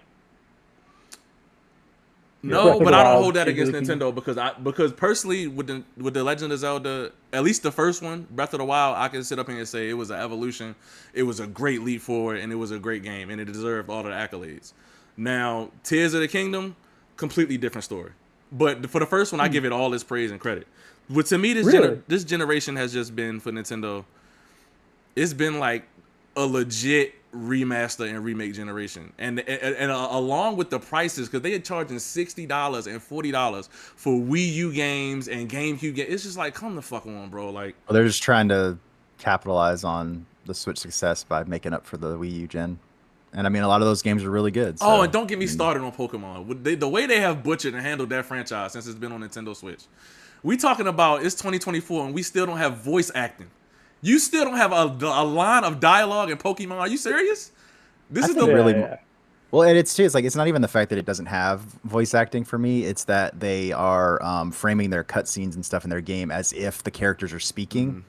No, Breath of but the I don't Wild, hold that Tears of against the Nintendo because personally with the Legend of Zelda, at least the first one, Breath of the Wild, I can sit up here and say it was an evolution, it was a great leap forward, and it was a great game, and it deserved all the accolades. Now, Tears of the Kingdom, completely different story. But for the first one, I give it all its praise and credit. But to me, Really? this generation has just been for Nintendo. It's been like a legit remaster and remake generation, and along with the prices, because they are charging $60 and $40 for Wii U games and GameCube games. It's just like, come the fuck on, bro. Like, Well, they're just trying to capitalize on the Switch success by making up for the Wii U gen. And I mean, a lot of those games are really good. So, oh, and don't get me started on Pokemon. The way they have butchered and handled that franchise since it's been on Nintendo Switch. We talking about it's 2024 and we still don't have voice acting. You still don't have a line of dialogue in Pokemon. Are you serious? This I is think the really- Yeah. Well, and it's too. It's like it's not even the fact that it doesn't have voice acting for me. It's that they are framing their cutscenes and stuff in their game as if the characters are speaking.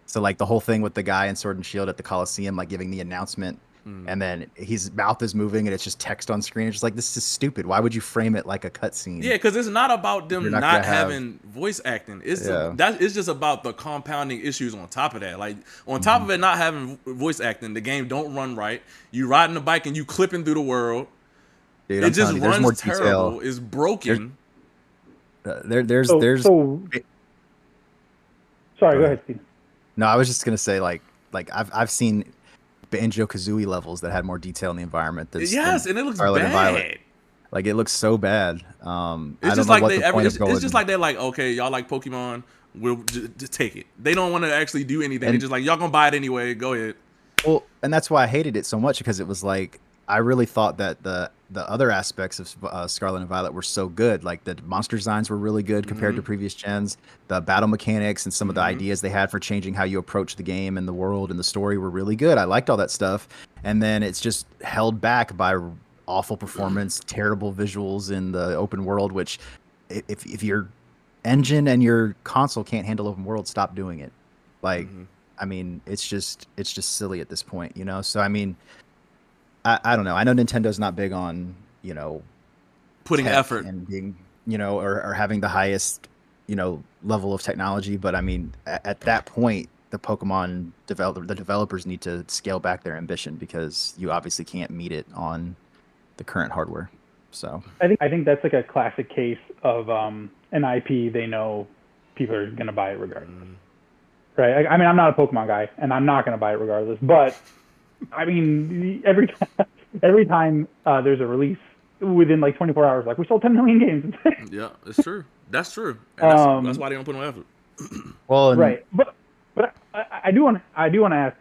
So like the whole thing with the guy in Sword and Shield at the Coliseum, like giving the announcement, and then his mouth is moving and it's just text on screen. It's just like, this is stupid. Why would you frame it like a cutscene? Yeah, because it's not about them You're not, not gonna have- having voice acting. It's Yeah. it's just about the compounding issues on top of that. Like on top of it not having voice acting, the game don't run right. You riding the bike and you clipping through the world. Dude, It I'm just telling you, there's runs more terrible. detail. It's broken. There's So, sorry, go ahead, Steve. No, I was just gonna say like I've seen Banjo-Kazooie levels that had more detail in the environment. Yes, and it looks Scarlet and Violet. bad. Like it looks so bad. I It's don't just know like what they the point of it's going. just like they're like, okay, y'all like Pokemon, we'll just take it. They don't want to actually do anything. They're And- just like, y'all gonna buy it anyway. Go ahead. Well, and that's why I hated it so much because it was like I really thought that the other aspects of Scarlet and Violet were so good. Like the monster designs were really good compared to previous gens. The battle mechanics and some of the ideas they had for changing how you approach the game and the world and the story were really good. I liked all that stuff. And then it's just held back by awful performance, terrible visuals in the open world, which if your engine and your console can't handle open world, stop doing it. Like, I mean, it's just silly at this point, you know? So, I mean, I don't know. I know Nintendo's not big on, you know, putting tech effort and being, you know, or having the highest, you know, level of technology. But I mean, at that point, the developers need to scale back their ambition because you obviously can't meet it on the current hardware. So I think that's like a classic case of an IP they know people are gonna buy it regardless. Right? I mean, I'm not a Pokemon guy, and I'm not gonna buy it regardless. But I mean, every time there's a release within like 24 hours, like we sold 10 million games. Yeah, it's true. That's true. And that's why they don't put no effort. well, right. But I do want to ask.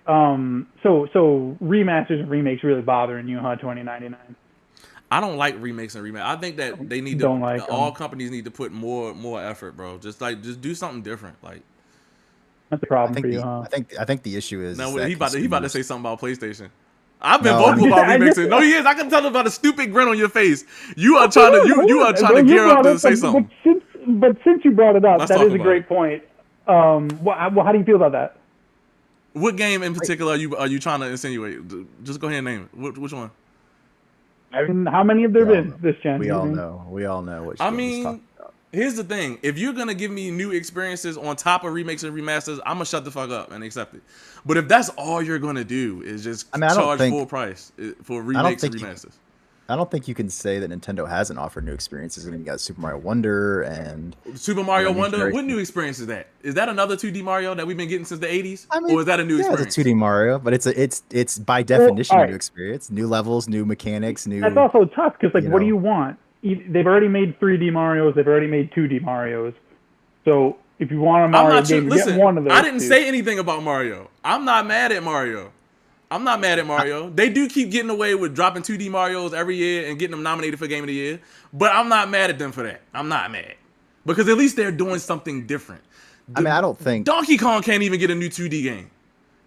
So remasters and remakes really bothering you, huh? 2099. I don't like remakes and remakes. I think that they need to. Don't like all companies need to put more effort, bro. Just do something different. Like that's the problem for you, huh? I think the issue is now that he about to say something about PlayStation. I've been No, vocal about remixing. No, he is. I can tell about a stupid grin on your face. You are trying to gear up to say something. But since you brought it up, Let's that talk is a about great it. point. How do you feel about that? What game in particular are you trying to insinuate? Just go ahead and name it. Which one? I mean, how many have there been this gen? We all know what I Shane is mean, talking about. here's the thing. If you're going to give me new experiences on top of remakes and remasters, I'm going to shut the fuck up and accept it. But if that's all you're going to do is just charge full price for remakes and remasters. I don't think you can say that Nintendo hasn't offered new experiences. I mean, you got Super Mario Wonder and Super Mario Wonder. What new experience is that? Is that another 2D Mario that we've been getting since the 80s? I mean, or is that a new experience? It's a 2D Mario, but it's by definition a new experience. New levels, new mechanics, new... That's also tough because, like, what do you want? They've already made 3D Marios. They've already made 2D Marios. So if you want a Mario game, get one of those. I didn't say anything about Mario. I'm not mad at Mario. They do keep getting away with dropping 2D Marios every year and getting them nominated for Game of the Year. But I'm not mad at them for that. I'm not mad. Because at least they're doing something different. I mean, I don't think... Donkey Kong can't even get a new 2D game.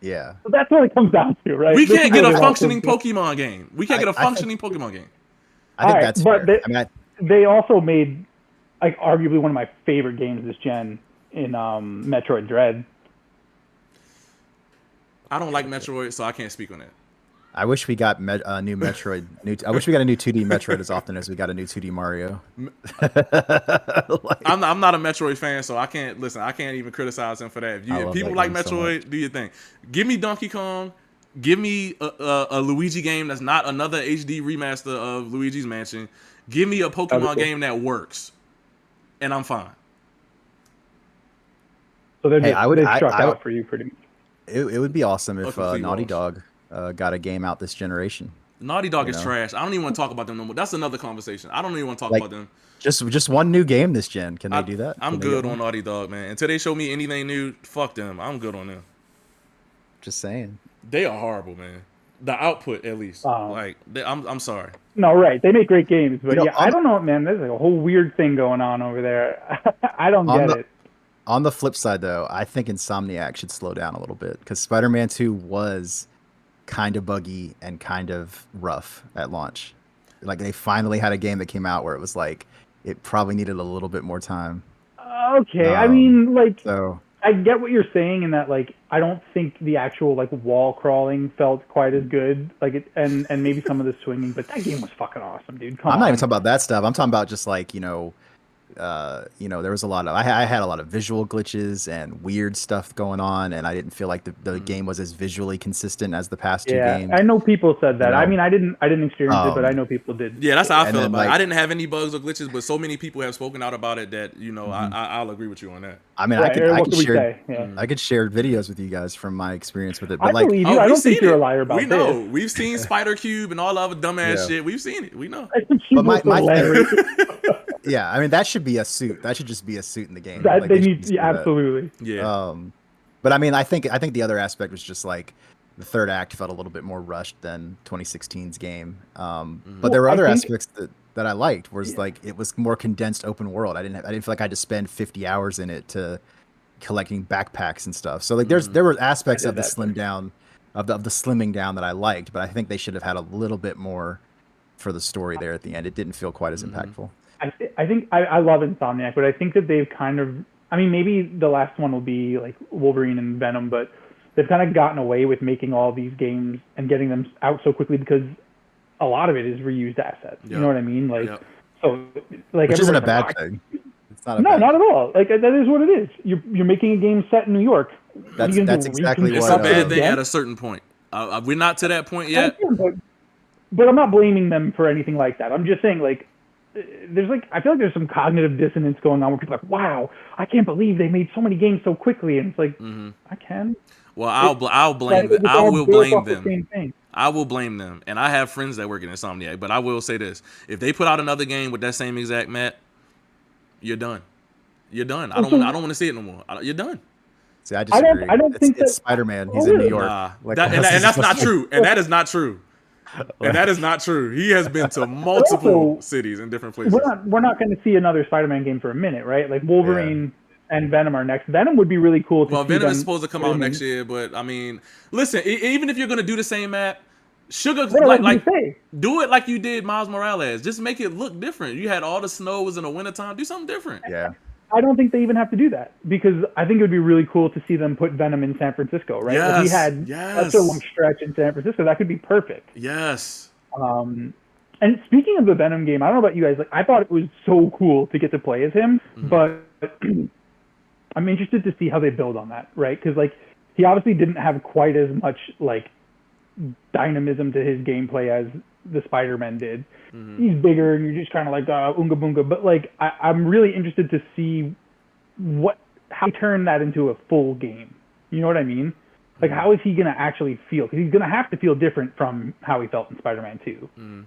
Yeah. So that's what it comes down to, right? We can't get a functioning Pokemon game. We can't get a functioning Pokemon game. I think that's fair. But they also made, like, arguably one of my favorite games this gen in Metroid Dread. I don't like Metroid, so I can't speak on that. I wish we got new Metroid. I wish we got a new 2D Metroid as often as we got a new 2D Mario. I'm not a Metroid fan, so I can't even criticize him for that. If people like Metroid, do your thing. Give me Donkey Kong. Give me a Luigi game that's not another HD remaster of Luigi's Mansion. Give me a Pokemon game that works, and I'm fine. So they're just struck out for you pretty much. It would be awesome if Naughty Dog got a game out this generation. Naughty Dog is trash. I don't even want to talk about them no more. That's another conversation. I don't even want to talk about them. Just one new game this gen. Can they do that? I'm good on Naughty Dog, man. Until they show me anything new, fuck them. I'm good on them. Just saying. They are horrible, man. The output, at least. I'm sorry. No, right. They make great games, but I don't know, man. There's like a whole weird thing going on over there. I don't get it. On the flip side, though, I think Insomniac should slow down a little bit because Spider-Man 2 was kind of buggy and kind of rough at launch. Like, they finally had a game that came out where it was like, it probably needed a little bit more time. Okay. I mean, like, I get what you're saying in that, like, I don't think the actual, like, wall crawling felt quite as good. Like, and maybe some of the swinging, but that game was fucking awesome, dude. I'm not even talking about that stuff. I'm talking about just, like, there was a lot of I had a lot of visual glitches and weird stuff going on, and I didn't feel like the game was as visually consistent as the past two games. I know people said that. I mean, I didn't experience it, but I know people did. Yeah, that's how I feel about it. I didn't have any bugs or glitches, but so many people have spoken out about it that I'll agree with you on that. I mean, I could share videos with you guys from my experience with it. But I believe you. I don't think you're a liar about this. We know. We've seen Spider Cube and all the other dumbass shit. We've seen it. We know. But my yeah, I mean, that should be a suit. That should just be a suit in the game. They need absolutely. Yeah. But I mean, I think the other aspect was just like the third act felt a little bit more rushed than 2016's game. Mm-hmm. But there were I other think- aspects that I liked. Was Yeah. like it was more condensed open world. I didn't feel like I had to spend 50 hours in it to collecting backpacks and stuff. So like there were aspects I of did the that slim down of the slimming down that I liked, but I think they should have had a little bit more for the story there at the end. It didn't feel quite as impactful. I think I love Insomniac, but I think that they've kind of, I mean, maybe the last one will be like Wolverine and Venom, but they've kind of gotten away with making all these games and getting them out so quickly because a lot of it is reused assets. You know what I mean? Like, so like, Which isn't a everybody's bad like, thing. It's not a no, bad not at all. Like that is what it is. You're making a game set in New York. That's exactly It's what a bad thing again? at a certain point. We're not to that point yet. But I'm not blaming them for anything like that. I'm just saying, like, there's like, I feel like there's some cognitive dissonance going on where people are like, wow, I can't believe they made so many games so quickly. And it's like, I can. Well, I'll blame them. I will blame them. I will blame them. And I have friends that work in Insomniac, but I will say this: if they put out another game with that same exact map, you're done. You're done. I don't want to see it no more. You're done. See, I disagree. I don't think it's Spider-Man. He's in New York. Nah, Like, and that's not true. And that is not true. And that is not true. He has been to multiple cities in different places. We're not going to see another Spider-Man game for a minute, right? Like Wolverine and Venom are next. Venom would be really cool to see. Well, Venom them is supposed to come out next year, but I mean, listen, even if you're going to do the same map, do it like you did Miles Morales. Just make it look different. You had all the snows in the wintertime. Do something different. Yeah. I don't think they even have to do that because I think it would be really cool to see them put Venom in San Francisco, right? Yes, if he had such a long stretch in San Francisco, that could be perfect. Yes. And speaking of the Venom game, I don't know about you guys, like I thought it was so cool to get to play as him, but I'm interested to see how they build on that, right? Because like he obviously didn't have quite as much like dynamism to his gameplay as the Spider-Man did. He's bigger and you're just kind of like unga boonga, but like I'm really interested to see how he turn that into a full game. You know what I mean? Like how is he gonna actually feel? Because he's gonna have to feel different from how he felt in Spider-Man 2.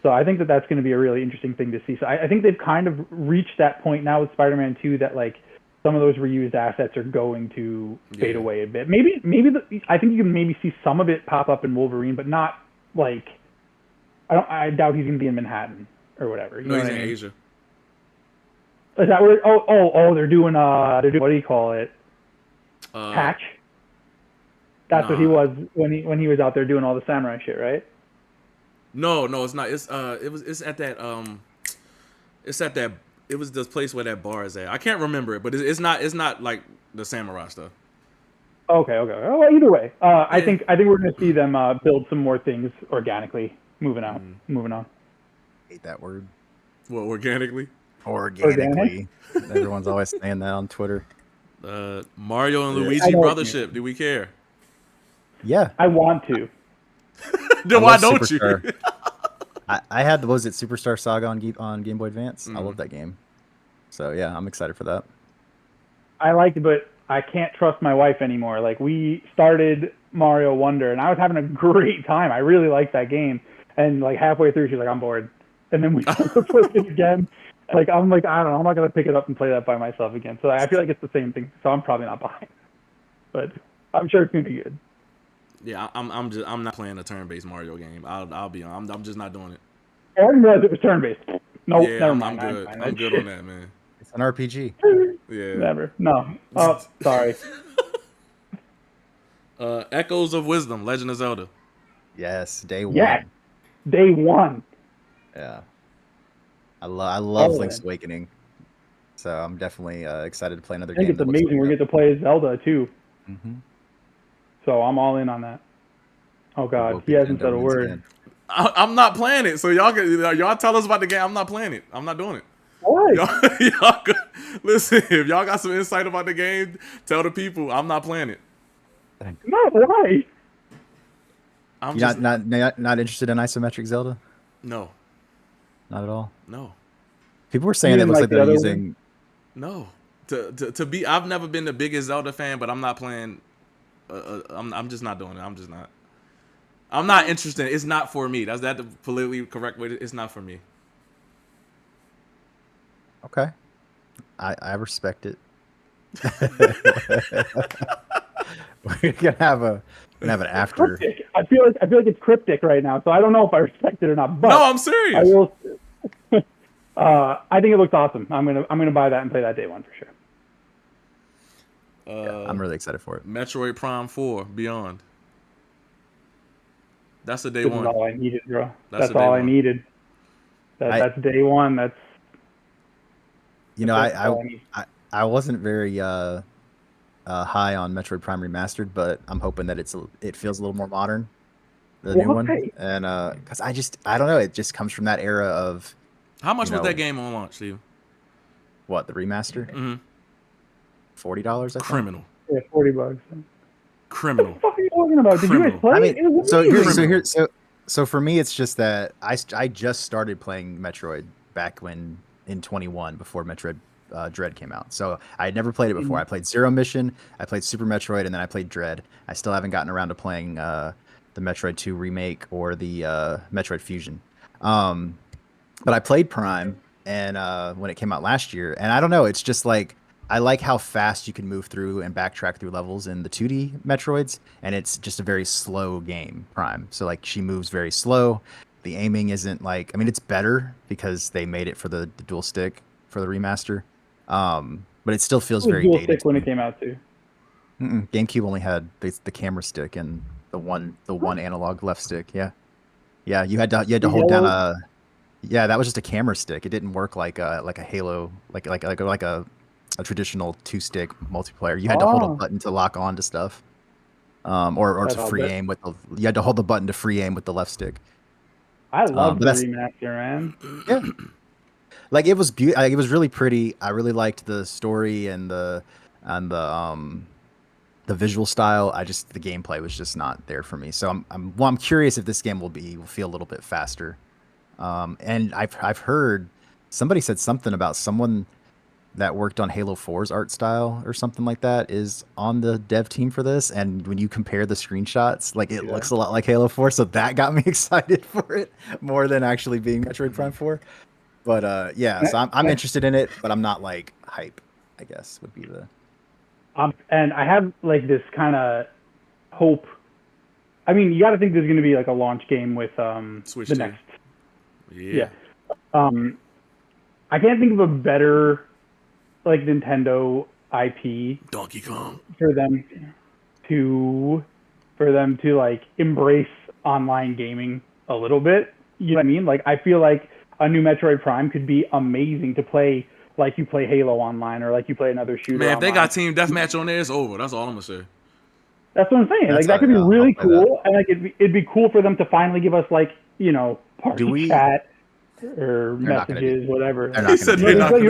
So I think that's going to be a really interesting thing to see. So I think they've kind of reached that point now with Spider-Man 2 that like some of those reused assets are going to fade away a bit. Maybe I think you can maybe see some of it pop up in Wolverine, but not like I doubt he's going to be in Manhattan or whatever. You know he's what I in mean? Asia. Is that where? They're doing what do you call it? Patch. That's what he was when he was out there doing all the samurai shit, right? No, it's not. It's at that it was the place where that bar is at. I can't remember it, but it's not like the samurai stuff. Okay. Well, either way, I think we're going to see them build some more things organically. Moving on. I hate that word. Well, organically. Organically. Everyone's always saying that on Twitter. Mario and Luigi brothership. Do we care? Yeah. I want to. Then why don't you? I had Superstar Saga on Game Boy Advance. I love that game. So yeah, I'm excited for that. I liked it, but I can't trust my wife anymore. Like we started Mario Wonder, and I was having a great time. I really liked that game, and like halfway through, she's like, "I'm bored," and then we played it again. Like I'm like, I don't know, I'm not gonna pick it up and play that by myself again. So I feel like it's the same thing. So I'm probably not buying, but I'm sure it's gonna be good. Yeah, I'm not playing a turn-based Mario game. I'll be on. I'm just not doing it. I didn't realize it was turn-based. No, yeah, never mind. I'm good on that, man. It's an RPG. Yeah. Never. No. Oh, sorry. Echoes of Wisdom, Legend of Zelda. Yes, day one. Yeah, day one. Yeah. I love Link's Awakening. So I'm definitely excited to play another game. I think it's amazing. We get to play as Zelda too. Mm-hmm. So I'm all in on that. Oh God, he hasn't said a word. Again. I'm not playing it. So y'all tell us about the game. I'm not playing it. I'm not doing it. Why? Listen, if y'all got some insight about the game, tell the people. I'm not playing it. No, why? You're not interested in isometric Zelda? No. Not at all? No. People were saying it looks like they're using... No. To be... I've never been the biggest Zelda fan, but I'm not playing... I'm just not doing it. I'm just not. I'm not interested. It's not for me. That's the politically correct way. It's not for me. Okay. I respect it. we're gonna have an after. Cryptic. I feel like it's cryptic right now, so I don't know if I respect it or not. But No, I'm I serious. will. I think it looks awesome. I'm gonna buy that and play that day one for sure. I'm really excited for it. Metroid Prime 4 Beyond. That's the day This is one. all I needed, bro. That's That's the day all I one. needed. That's day one. That's You know, that's all I need. I wasn't very high on Metroid Prime Remastered, but I'm hoping that it feels a little more modern, the new one, Why? and because I don't know, it just comes from that era of How much was know, that game on launch, Steve? what, the remaster, $40, I think. Criminal. Yeah, $40. Criminal. What the fuck are you talking about? Did you guys Criminal. play I it? mean, It was so amazing. here, so for me, it's just that I just started playing Metroid back when in 21 before Metroid Dread came out. So I had never played it before. I played Zero Mission, I played Super Metroid, and then I played Dread. I still haven't gotten around to playing the Metroid 2 remake or the Metroid Fusion. But I played Prime and when it came out last year, and I don't know, it's just like I like how fast you can move through and backtrack through levels in the 2D Metroids, and it's just a very slow game, Prime. So like she moves very slow. The aiming isn't like, I mean, it's better because they made it for the dual stick for the remaster. But it still feels It was very dual dated stick to when me. it came out too. GameCube only had the camera stick and the one analog left stick. Yeah, yeah. You had to The hold down yellow. yeah, that was just a camera stick. It didn't work like a Halo, like a traditional two stick multiplayer. You had to hold a Oh, button to lock on to stuff, or that's to all free good. aim with the. You had to hold the button to free aim with the left stick. I loved But the that's remaster, man. yeah, like it was beautiful. Like, it was really pretty. I really liked the story and the visual style. The gameplay was just not there for me. So I'm curious if this game will feel a little bit faster. And I've heard somebody said something about someone that worked on Halo 4's art style or something like that is on the dev team for this. And when you compare the screenshots, like it Yeah. looks a lot like Halo 4. So that got me excited for it more than actually being Metroid Prime 4. But yeah, so I'm interested in it, but I'm not like hype, I guess would be the. And I have like this kind of hope. I mean, you got to think there's going to be like a launch game with Switch the 2. next. Yeah. Yeah. I can't think of a better like Nintendo IP Donkey Kong. for them to like embrace online gaming a little bit. You know what I mean? Like I feel like a new Metroid Prime could be amazing to play like you play Halo online or like you play another shooter Man, if they online. got Team Deathmatch on there, it's over. That's all I'm gonna say. That's what I'm saying. Like That's that could be I'll really play that. cool, and like it'd be cool for them to finally give us like party Do we? chat or They're not gonna do. messages, whatever. They're Like, He not gonna said do they're that. not gonna do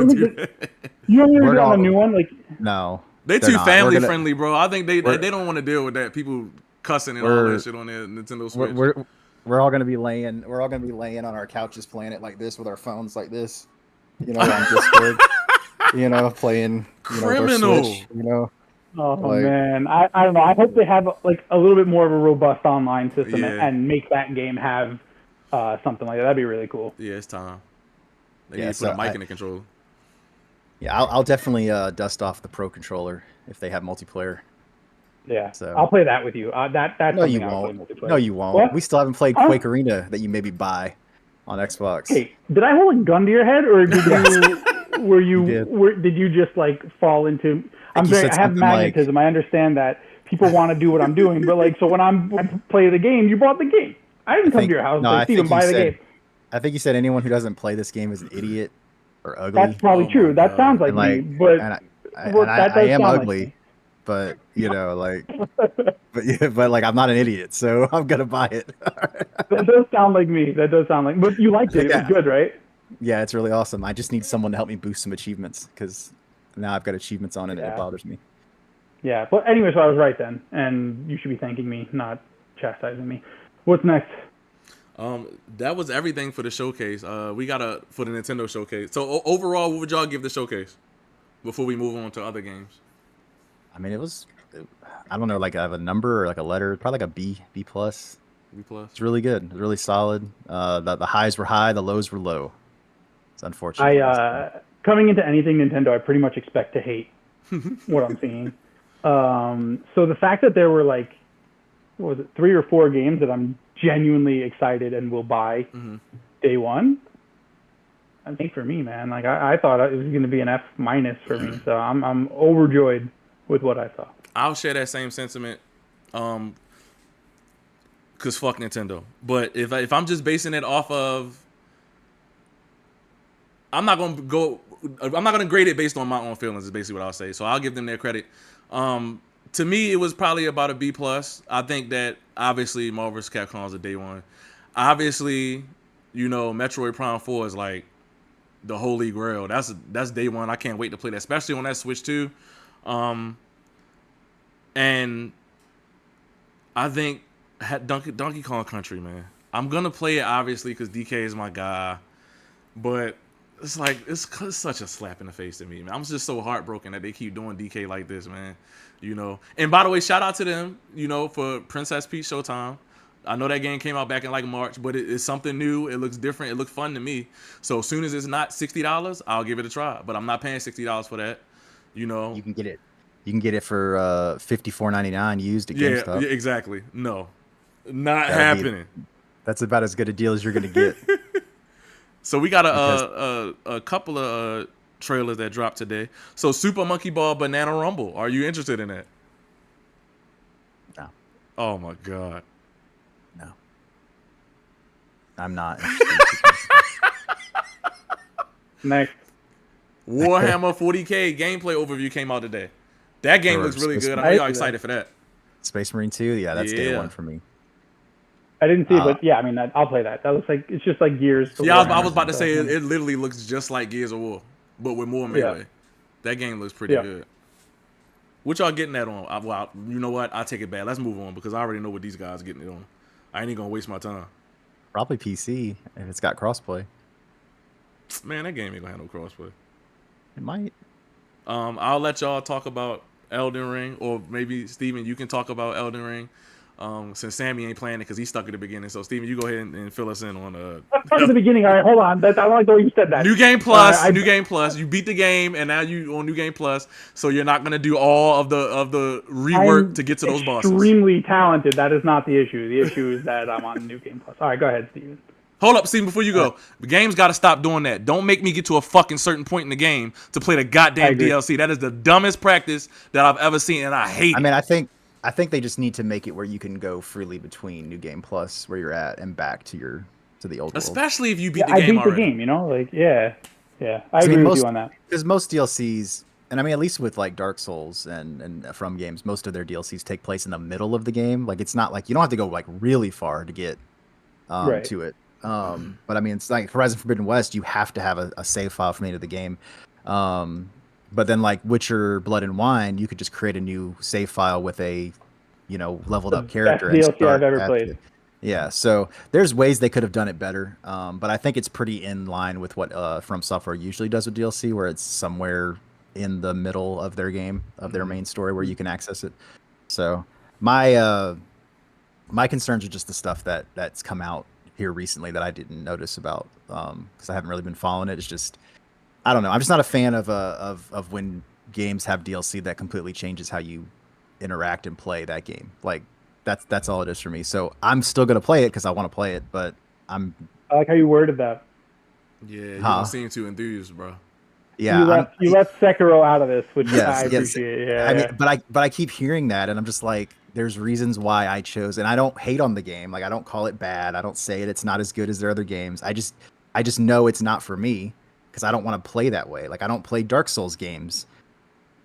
you that. don't We're do on the all new one, like no. They They're too not. family friendly, bro. I think they We're don't want to deal with that. People cussing and all we're that shit on their Nintendo we're Switch. we're all gonna be laying. We're all gonna be laying on our couches playing it like this with our phones like this. On Discord. Playing. Their Criminal. Switch. oh Like man, I don't know. I hope they have like a little bit more of a robust online system Yeah. and make that game have something like that. That'd be really cool. Yeah, it's time. They yeah. need to put So a mic in the controller. I'll definitely dust off the Pro controller if they have multiplayer. Yeah, So I'll play that with you. That's no, you something I'll play won't. multiplayer. No, you won't. What? We still haven't played Huh? Quake Arena that you maybe buy on Xbox. Hey, did I hold a gun to your head, or did you? Were you? did. Did you just like fall into? You said I have something like- magnetism. I understand that people want to do what I'm doing, but like, so when I play the game, you bought the game. I didn't come to your house and say, Steven, buy the game. I think you said anyone who doesn't play this game is an idiot or ugly. That's probably Oh true. my That God. sounds like and like, me, but and that I does am sound ugly, like me. but but like I'm not an idiot, so I'm gonna buy it. That does sound like me. That does sound like. But you liked it. It was good, right? Yeah, it's really awesome. I just need someone to help me boost some achievements because now I've got achievements on it and Yeah. it bothers me. Yeah. But anyway, so I was right then, and you should be thanking me, not chastising me. What's next? That was everything for the showcase. We got for the Nintendo showcase. So overall, what would y'all give the showcase before we move on to other games? I mean, I don't know, like I have a number or like a letter, probably like a B plus. B plus. It's really good, really solid. The highs were high, the lows were low. It's unfortunate. Coming into anything Nintendo, I pretty much expect to hate what I'm seeing. So the fact that there were like, what was it, 3 or 4 games that I'm genuinely excited and will buy day one. I think for me, man, like I thought it was going to be an F- for me, so I'm overjoyed with what I saw. I'll share that same sentiment. Cause fuck Nintendo. But if I'm just basing it off of, I'm not gonna grade it based on my own feelings. Is basically what I'll say. So I'll give them their credit. To me, it was probably about a B plus. I think that obviously Marvel vs. Capcom is a day one. Obviously, Metroid Prime 4 is like the holy grail. That's day one. I can't wait to play that, especially on that Switch too. And I think Donkey Kong Country, man. I'm gonna play it obviously because DK is my guy, but it's like it's such a slap in the face to me, man. I'm just so heartbroken that they keep doing DK like this, man. And by the way, shout out to them, for Princess Peach Showtime. I know that game came out back in like March, but it's something new. It looks different. It looks fun to me. So as soon as it's not $60, I'll give it a try. But I'm not paying $60 for that. You can get it. You can get it for $54.99 used at GameStop. Yeah, exactly. No, not happening. That's about as good a deal as you're gonna get. So we got a couple of trailers that dropped today. So Super Monkey Ball Banana Rumble. Are you interested in that? No. Oh my god. No. I'm not interested. Next. Warhammer 40K gameplay overview came out today. That game looks really good. I know y'all excited for that. Space Marine 2? Yeah, that's day one for me. I didn't see it, but yeah, I mean, I'll play that. That looks like it's just like Gears. Yeah, I was about to say it literally looks just like Gears of War, but with more melee. Yeah. That game looks pretty good. What y'all getting that on? Well, you know what? I'll take it back. Let's move on because I already know what these guys are getting it on. I ain't even gonna waste my time. Probably PC if it's got crossplay. Man, that game ain't gonna have no crossplay. It might. I'll let y'all talk about Elden Ring, or maybe Steven, you can talk about Elden Ring. Since Sammy ain't playing it because he's stuck at the beginning. So, Steven, you go ahead and fill us in on... Let's start at the beginning. All right, hold on. I don't like the way you said that. New Game Plus. New Game Plus. You beat the game, and now you on New Game Plus. So you're not going to do all of the rework to get to those bosses. Extremely talented. That is not the issue. The issue is that I'm on New Game Plus. All right, go ahead, Steven. Hold up, Steven, before you go. The game's got to stop doing that. Don't make me get to a fucking certain point in the game to play the goddamn DLC. That is the dumbest practice that I've ever seen, and I hate it. I mean, I think they just need to make it where you can go freely between New Game Plus, where you're at, and back to the old world. Especially if you beat the game already. I beat the game, Yeah. I agree with you on that. Because most DLCs, and I mean, at least with like Dark Souls and From games, most of their DLCs take place in the middle of the game. Like, it's not like you don't have to go like really far to get to it. But I mean, it's like Horizon Forbidden West, you have to have a save file from the end of the game. But then like Witcher Blood and Wine, you could just create a new save file with a, leveled up character. Best DLC I've ever played. Yeah, so there's ways they could have done it better. But I think it's pretty in line with what From Software usually does with DLC, where it's somewhere in the middle of their game, of their main story, where you can access it. So my concerns are just the stuff that's come out here recently that I didn't notice about because I haven't really been following it. It's just, I don't know. I'm just not a fan of when games have DLC that completely changes how you interact and play that game. Like that's all it is for me. So I'm still gonna play it because I want to play it, but I like how you worded that. Yeah, you don't seem too enthused, bro. Yeah, you left Sekiro out of this, which I appreciate. Yeah, I mean, but I keep hearing that, and I'm just like, there's reasons why I chose, and I don't hate on the game. Like, I don't call it bad. I don't say it's not as good as their other games. I just know it's not for me because I don't want to play that way. Like, I don't play Dark Souls games.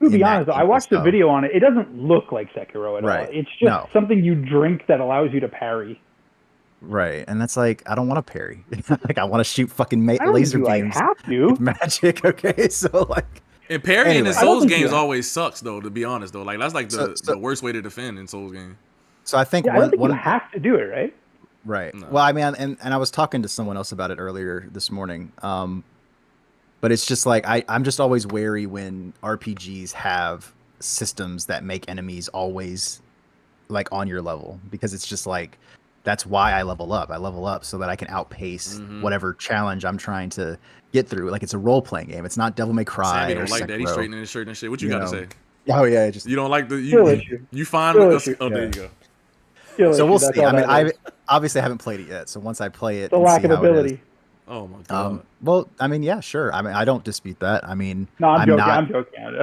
To be honest, I watched the video on it. It doesn't look like Sekiro at all. It's just something you drink that allows you to parry. Right, and that's like, I don't want to parry. Like, I want to shoot fucking laser beams. I have to. Magic, okay? So, like... And parrying in Souls games always sucks, though, to be honest, though. Like, that's like the worst way to defend in Souls games. So I think... I don't think you have to do it, right? Right. No. Well, I mean, and I was talking to someone else about it earlier this morning. But it's just like, I'm just always wary when RPGs have systems that make enemies always, like, on your level. Because it's just like... That's why I level up. I level up so that I can outpace whatever challenge I'm trying to get through. Like, it's a role-playing game. It's not Devil May Cry. Sammy don't like that. He's straightening his shirt and shit. What you got to say? Oh yeah, just You don't like the Skill issue. you find Skill us. issue. Oh, there Yeah. you go. Skill so issue. we'll That's see. all I mean, that is. I obviously haven't played it yet. So once I play it The and lack see of how it is, ability. Oh my god. well, I mean, yeah, sure. I mean, I don't dispute that. I mean, No, I'm I'm joking. not. I'm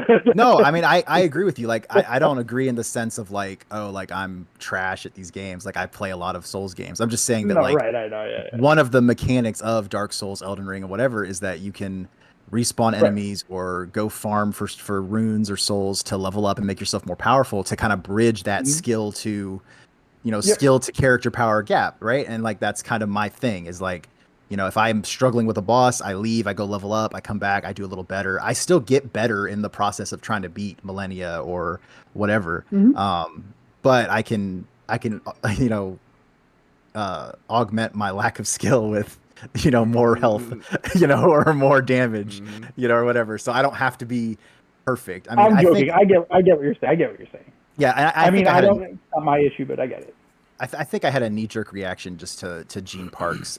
joking. No, I mean, I agree with you. Like, I don't agree in the sense of like, oh, like I'm trash at these games. Like, I play a lot of Souls games. I'm just saying that, No, like, right, I know, yeah. one of the mechanics of Dark Souls, Elden Ring, or whatever is that you can respawn Right. enemies or go farm for runes or souls to level up and make yourself more powerful to kind of bridge that Mhm. skill to, Yep. skill to character power gap, right? And like that's kind of my thing is like, if I'm struggling with a boss, I leave, I go level up, I come back, I do a little better. I still get better in the process of trying to beat Millennia or whatever. Mhm. But I can augment my lack of skill with more health, or more damage, or whatever. So I don't have to be perfect. I mean, I'm I joking. think, I get what you're saying. I get what you're saying. yeah, and I I mean, think I I had don't. It's not my issue, but I get it. I think I had a knee jerk reaction just to Gene Park's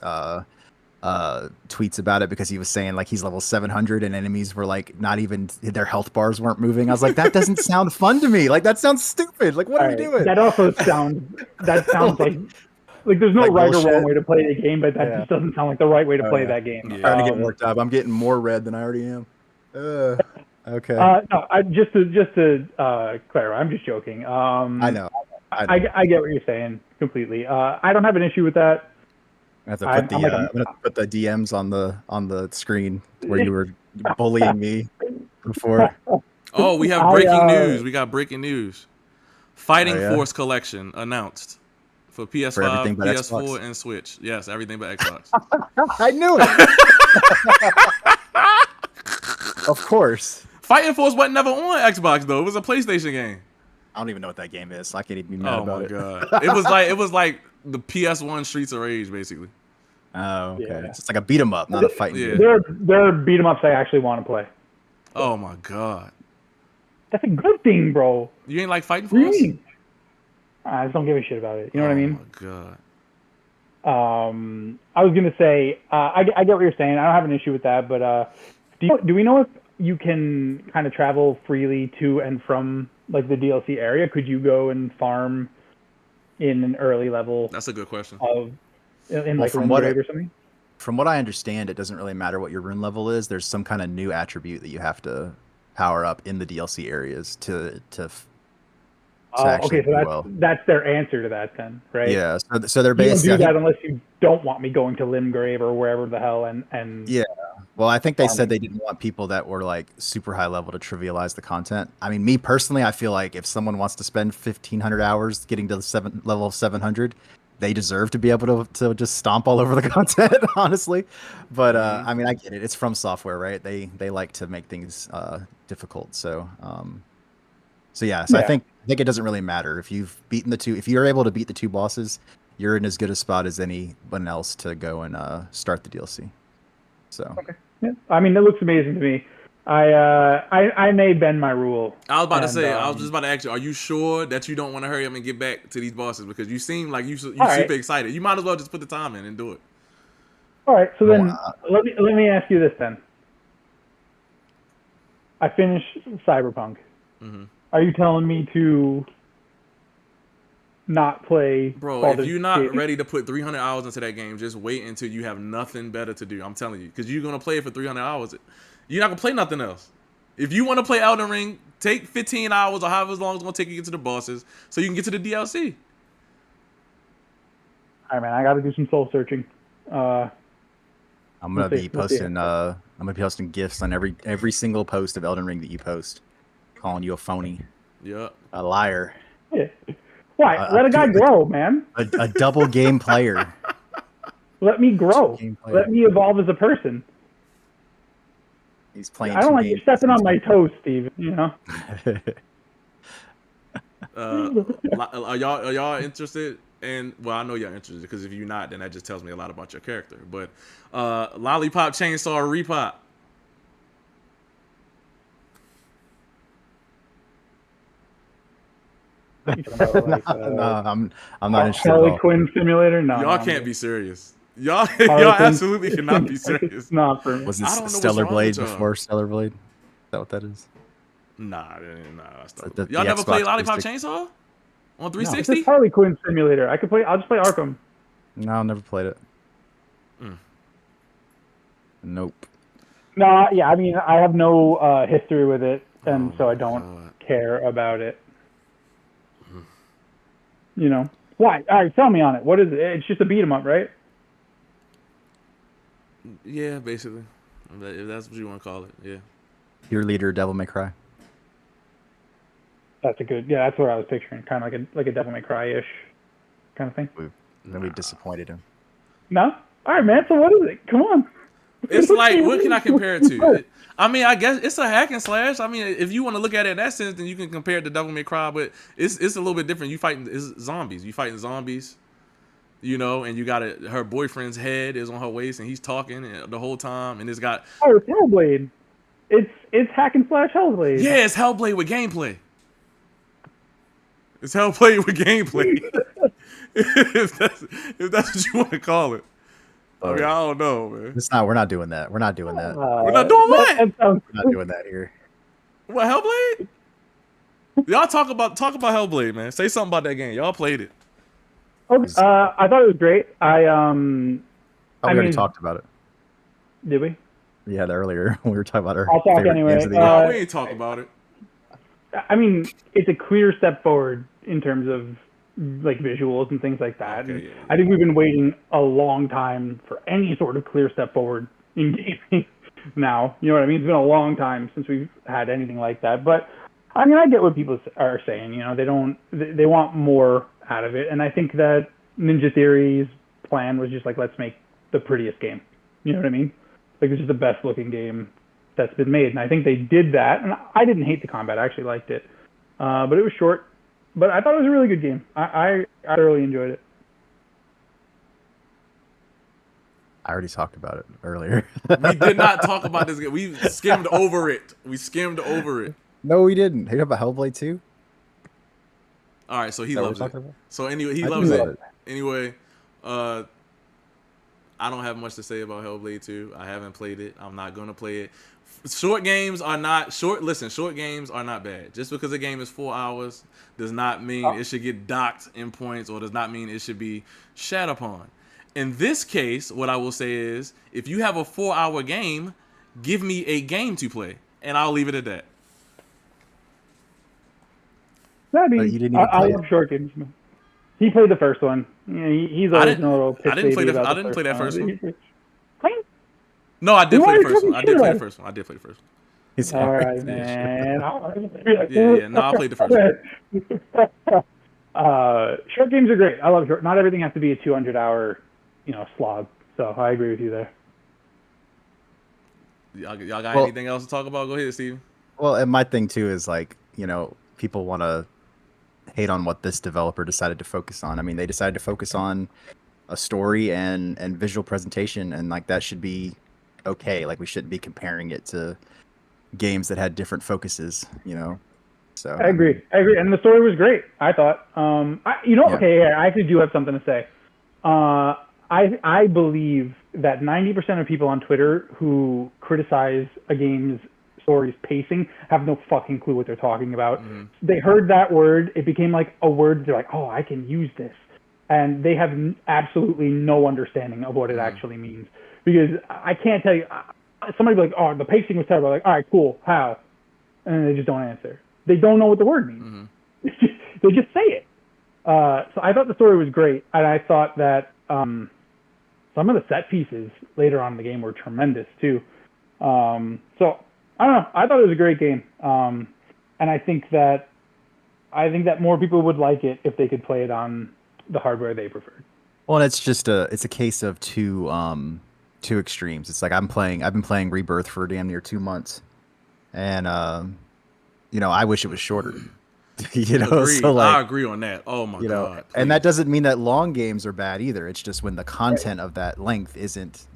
tweets about it because he was saying like he's level 700 and enemies were like not even their health bars weren't moving. I was like, that doesn't sound fun to me. Like that sounds stupid. Like what All are we right. doing? That also sounds. That sounds like there's no like right or wrong bullshit. way to play the game, but that Yeah. just doesn't sound like the right way to Oh play yeah. that game. Yeah. Starting to get worked up. I'm getting more red than I already am. Okay. No, just to clarify, I'm just joking. I know. I get what you're saying completely. I don't have an issue with that. I have to I'm put like I'm gonna put the DMs on the screen where you were bullying me before. Oh, we have I, breaking news. We got breaking news. Fighting Oh, yeah? Force Collection announced for For everything PS5, but PS4, Xbox. and Switch. Yes, everything but Xbox. I knew it. Of course. Fighting Force wasn't never on Xbox though. It was a PlayStation game. I don't even know what that game is. So I can't even be mad Oh about my it. god. It was like the PS1 Streets of Rage basically. Oh, okay. Yeah. It's just like a beat 'em up, not a fighting Yeah. game. there are beat 'em ups I actually want to play. Oh my god. That's a good thing, bro. You ain't like Fighting What do Force? you mean? I just don't give a shit about it. You know what I mean? Oh my god. I was gonna say, I get what you're saying. I don't have an issue with that, but do we know if you can kind of travel freely to and from like the DLC area? Could you go and farm in an early level That's a good question. of in Well, like from Limgrave what or something? From what I understand, it doesn't really matter what your rune level is. There's some kind of new attribute that you have to power up in the DLC areas to actually Okay, so do well. that's their answer to that then, right? Yeah, so they're You don't basically do that unless you don't want me going to Limgrave or wherever the hell and yeah. Well, I think they said farming. they didn't want people that were like super high level to trivialize the content. I mean, me personally, I feel like if someone wants to spend 1,500 hours getting to the level of 700, they deserve to be able to just stomp all over the content, honestly. But I mean, I get it. It's From Software, right? They like to make things difficult. So yeah. So I Yeah. think it doesn't really matter if you've beaten if you're able to beat the two bosses, you're in as good a spot as anyone else to go and start the DLC. So. Okay. Yeah. I mean, it looks amazing to me. I may bend my rule. I was about to say, I was um, just about to ask you, are you sure that you don't want to hurry up and get back to these bosses? Because you seem like you All right. super excited. You might as well just put the time in and do it. All right, so then Wow. let me ask you this then. I finished Cyberpunk. Mm-hmm. Are you telling me to not play? Bro, Baldur's if you're not Gate? ready to put 300 hours into that game, just wait until you have nothing better to do. I'm telling you. Because you're going to play it for 300 hours. You're not going to play nothing else. If you want to play Elden Ring, take 15 hours or however long it's going to take you to get to the bosses so you can get to the DLC. All right, man, I got to do some soul searching. I'm gonna We'll see. be posting. I'm gonna be posting gifs on every single post of Elden Ring that you post, calling you a phony, Yeah. a liar, Yeah. Why? Let a guy grow, man. a double game player. Let me grow. Game player. Let me evolve as a person. He's playing. I don't two like you games stepping at on the my same toes, Steve. You know. Are y'all interested in? Well, I know y'all interested because if you're not, then that just tells me a lot about your character. But Lollipop Chainsaw Repop. No, I'm not interested at Harley all. Quinn simulator? No. Y'all no, can't I'm be serious. Y'all Harley Quinn absolutely cannot be serious. It's not for me. Was I this don't know what's Stellar wrong Blade with y'all. before Stellar Blade? Is that what that is? Nah. Stop. The Y'all never played Xbox Lollipop 360. Chainsaw on It's 360? a Harley Quinn simulator. I'll just play Arkham. No, never played it. Mm. Nope. No, yeah, I mean, I have no history with it, and Oh so I my don't God. care about it. You know why? All right, sell me on it. What is it? It's just a beat 'em up, right? Yeah, basically. If that's what you want to call it, yeah. Your leader, Devil May Cry. That's a good. Yeah, that's what I was picturing. Kind of like a Devil May Cry-ish kind of thing. Then we disappointed him. No. All right, man. So what is it? Come on. It's like, what can I compare it to? I mean, I guess it's a hack and slash. I mean, if you want to look at it in that sense, then you can compare it to Devil May Cry, but it's a little bit different. You fighting zombies. You fighting zombies, you know, and you got her boyfriend's head is on her waist, and he's talking the whole time, and it's got Oh, it's Hellblade. It's hack and slash Hellblade. yeah, it's Hellblade with gameplay. It's Hellblade with gameplay. if that's what you want to call it. I mean, I don't know, man. It's not. We're not doing that. We're not doing that. We're not doing what? We're We're not doing that here. What, Hellblade? Y'all talk about Hellblade, man. Say something about that game. Y'all played it. Okay. I thought it was great. We already talked about it. Did we? Yeah, earlier we were talking about our I'll talk favorite anyway. games of the No, year. we ain't talk about it. I mean, it's a clear step forward in terms of like visuals and things like that. Okay, And yeah. I think we've been waiting a long time for any sort of clear step forward in gaming now. You know what I mean? It's been a long time since we've had anything like that. But I mean, I get what people are saying. You know, they want more out of it. And I think that Ninja Theory's plan was just like, let's make the prettiest game. You know what I mean? Like, it's just the best looking game that's been made. And I think they did that. And I didn't hate the combat. I actually liked it. But it was short. But I thought it was a really good game. I thoroughly enjoyed it. I already talked about it earlier. We did not talk about this game. We skimmed over it. No, we didn't. Hey, about Hellblade 2? All right, so he Is that what loves we're it. talking about? So anyway, he I do loves love it. it. Anyway, I don't have much to say about Hellblade 2. I haven't played it. I'm not gonna play it. Short games are not short. Listen, short games are not bad. Just because a game is 4 hours does not mean it should get docked in points, or does not mean it should be shat upon. In this case, what I will say is, if you have a 4-hour game, give me a game to play, and I'll leave it at that. I mean, But you didn't even I play love it. short games. He played the first one. Yeah, he's always been a little pissy I didn't play about I didn't play that first one. Play? No, I did You play the wanted first to one. I did play the shit. first one. I did play the first one. He's All right, already finished. man. Yeah. No, I played the first one. Short games are great. I love short. Not everything has to be a 200-hour, slog. So I agree with you there. Y'all got Well- anything else to talk about? Go ahead, Steven. Well, and my thing too is like, people want to hate on what this developer decided to focus on. I mean, they decided to focus on a story and visual presentation, and like that should be okay. Like we shouldn't be comparing it to games that had different focuses, So I agree. And the story was great, I thought. Yeah. Okay, I actually do have something to say. I believe that 90% of people on Twitter who criticize a game's story's pacing have no fucking clue what they're talking about. Mhm. They heard that word, it became like a word, they're like, oh, I can use this. And they have absolutely no understanding of what it actually means. Because I can't tell you, somebody will be like, oh, the pacing was terrible. Like, all right, cool, how? And then they just don't answer. They don't know what the word means. They just say it. So I thought the story was great, and I thought that some of the set pieces later on in the game were tremendous too. So I don't know. I thought it was a great game, and I think that more people would like it if they could play it on the hardware they preferred. Well, it's just it's a case of two extremes. It's like I've been playing Rebirth for damn near 2 months, and I wish it was shorter. Agreed. So like, I agree on that. Oh my god. and that please. doesn't mean that long games are bad either. It's just when the content of that length isn't,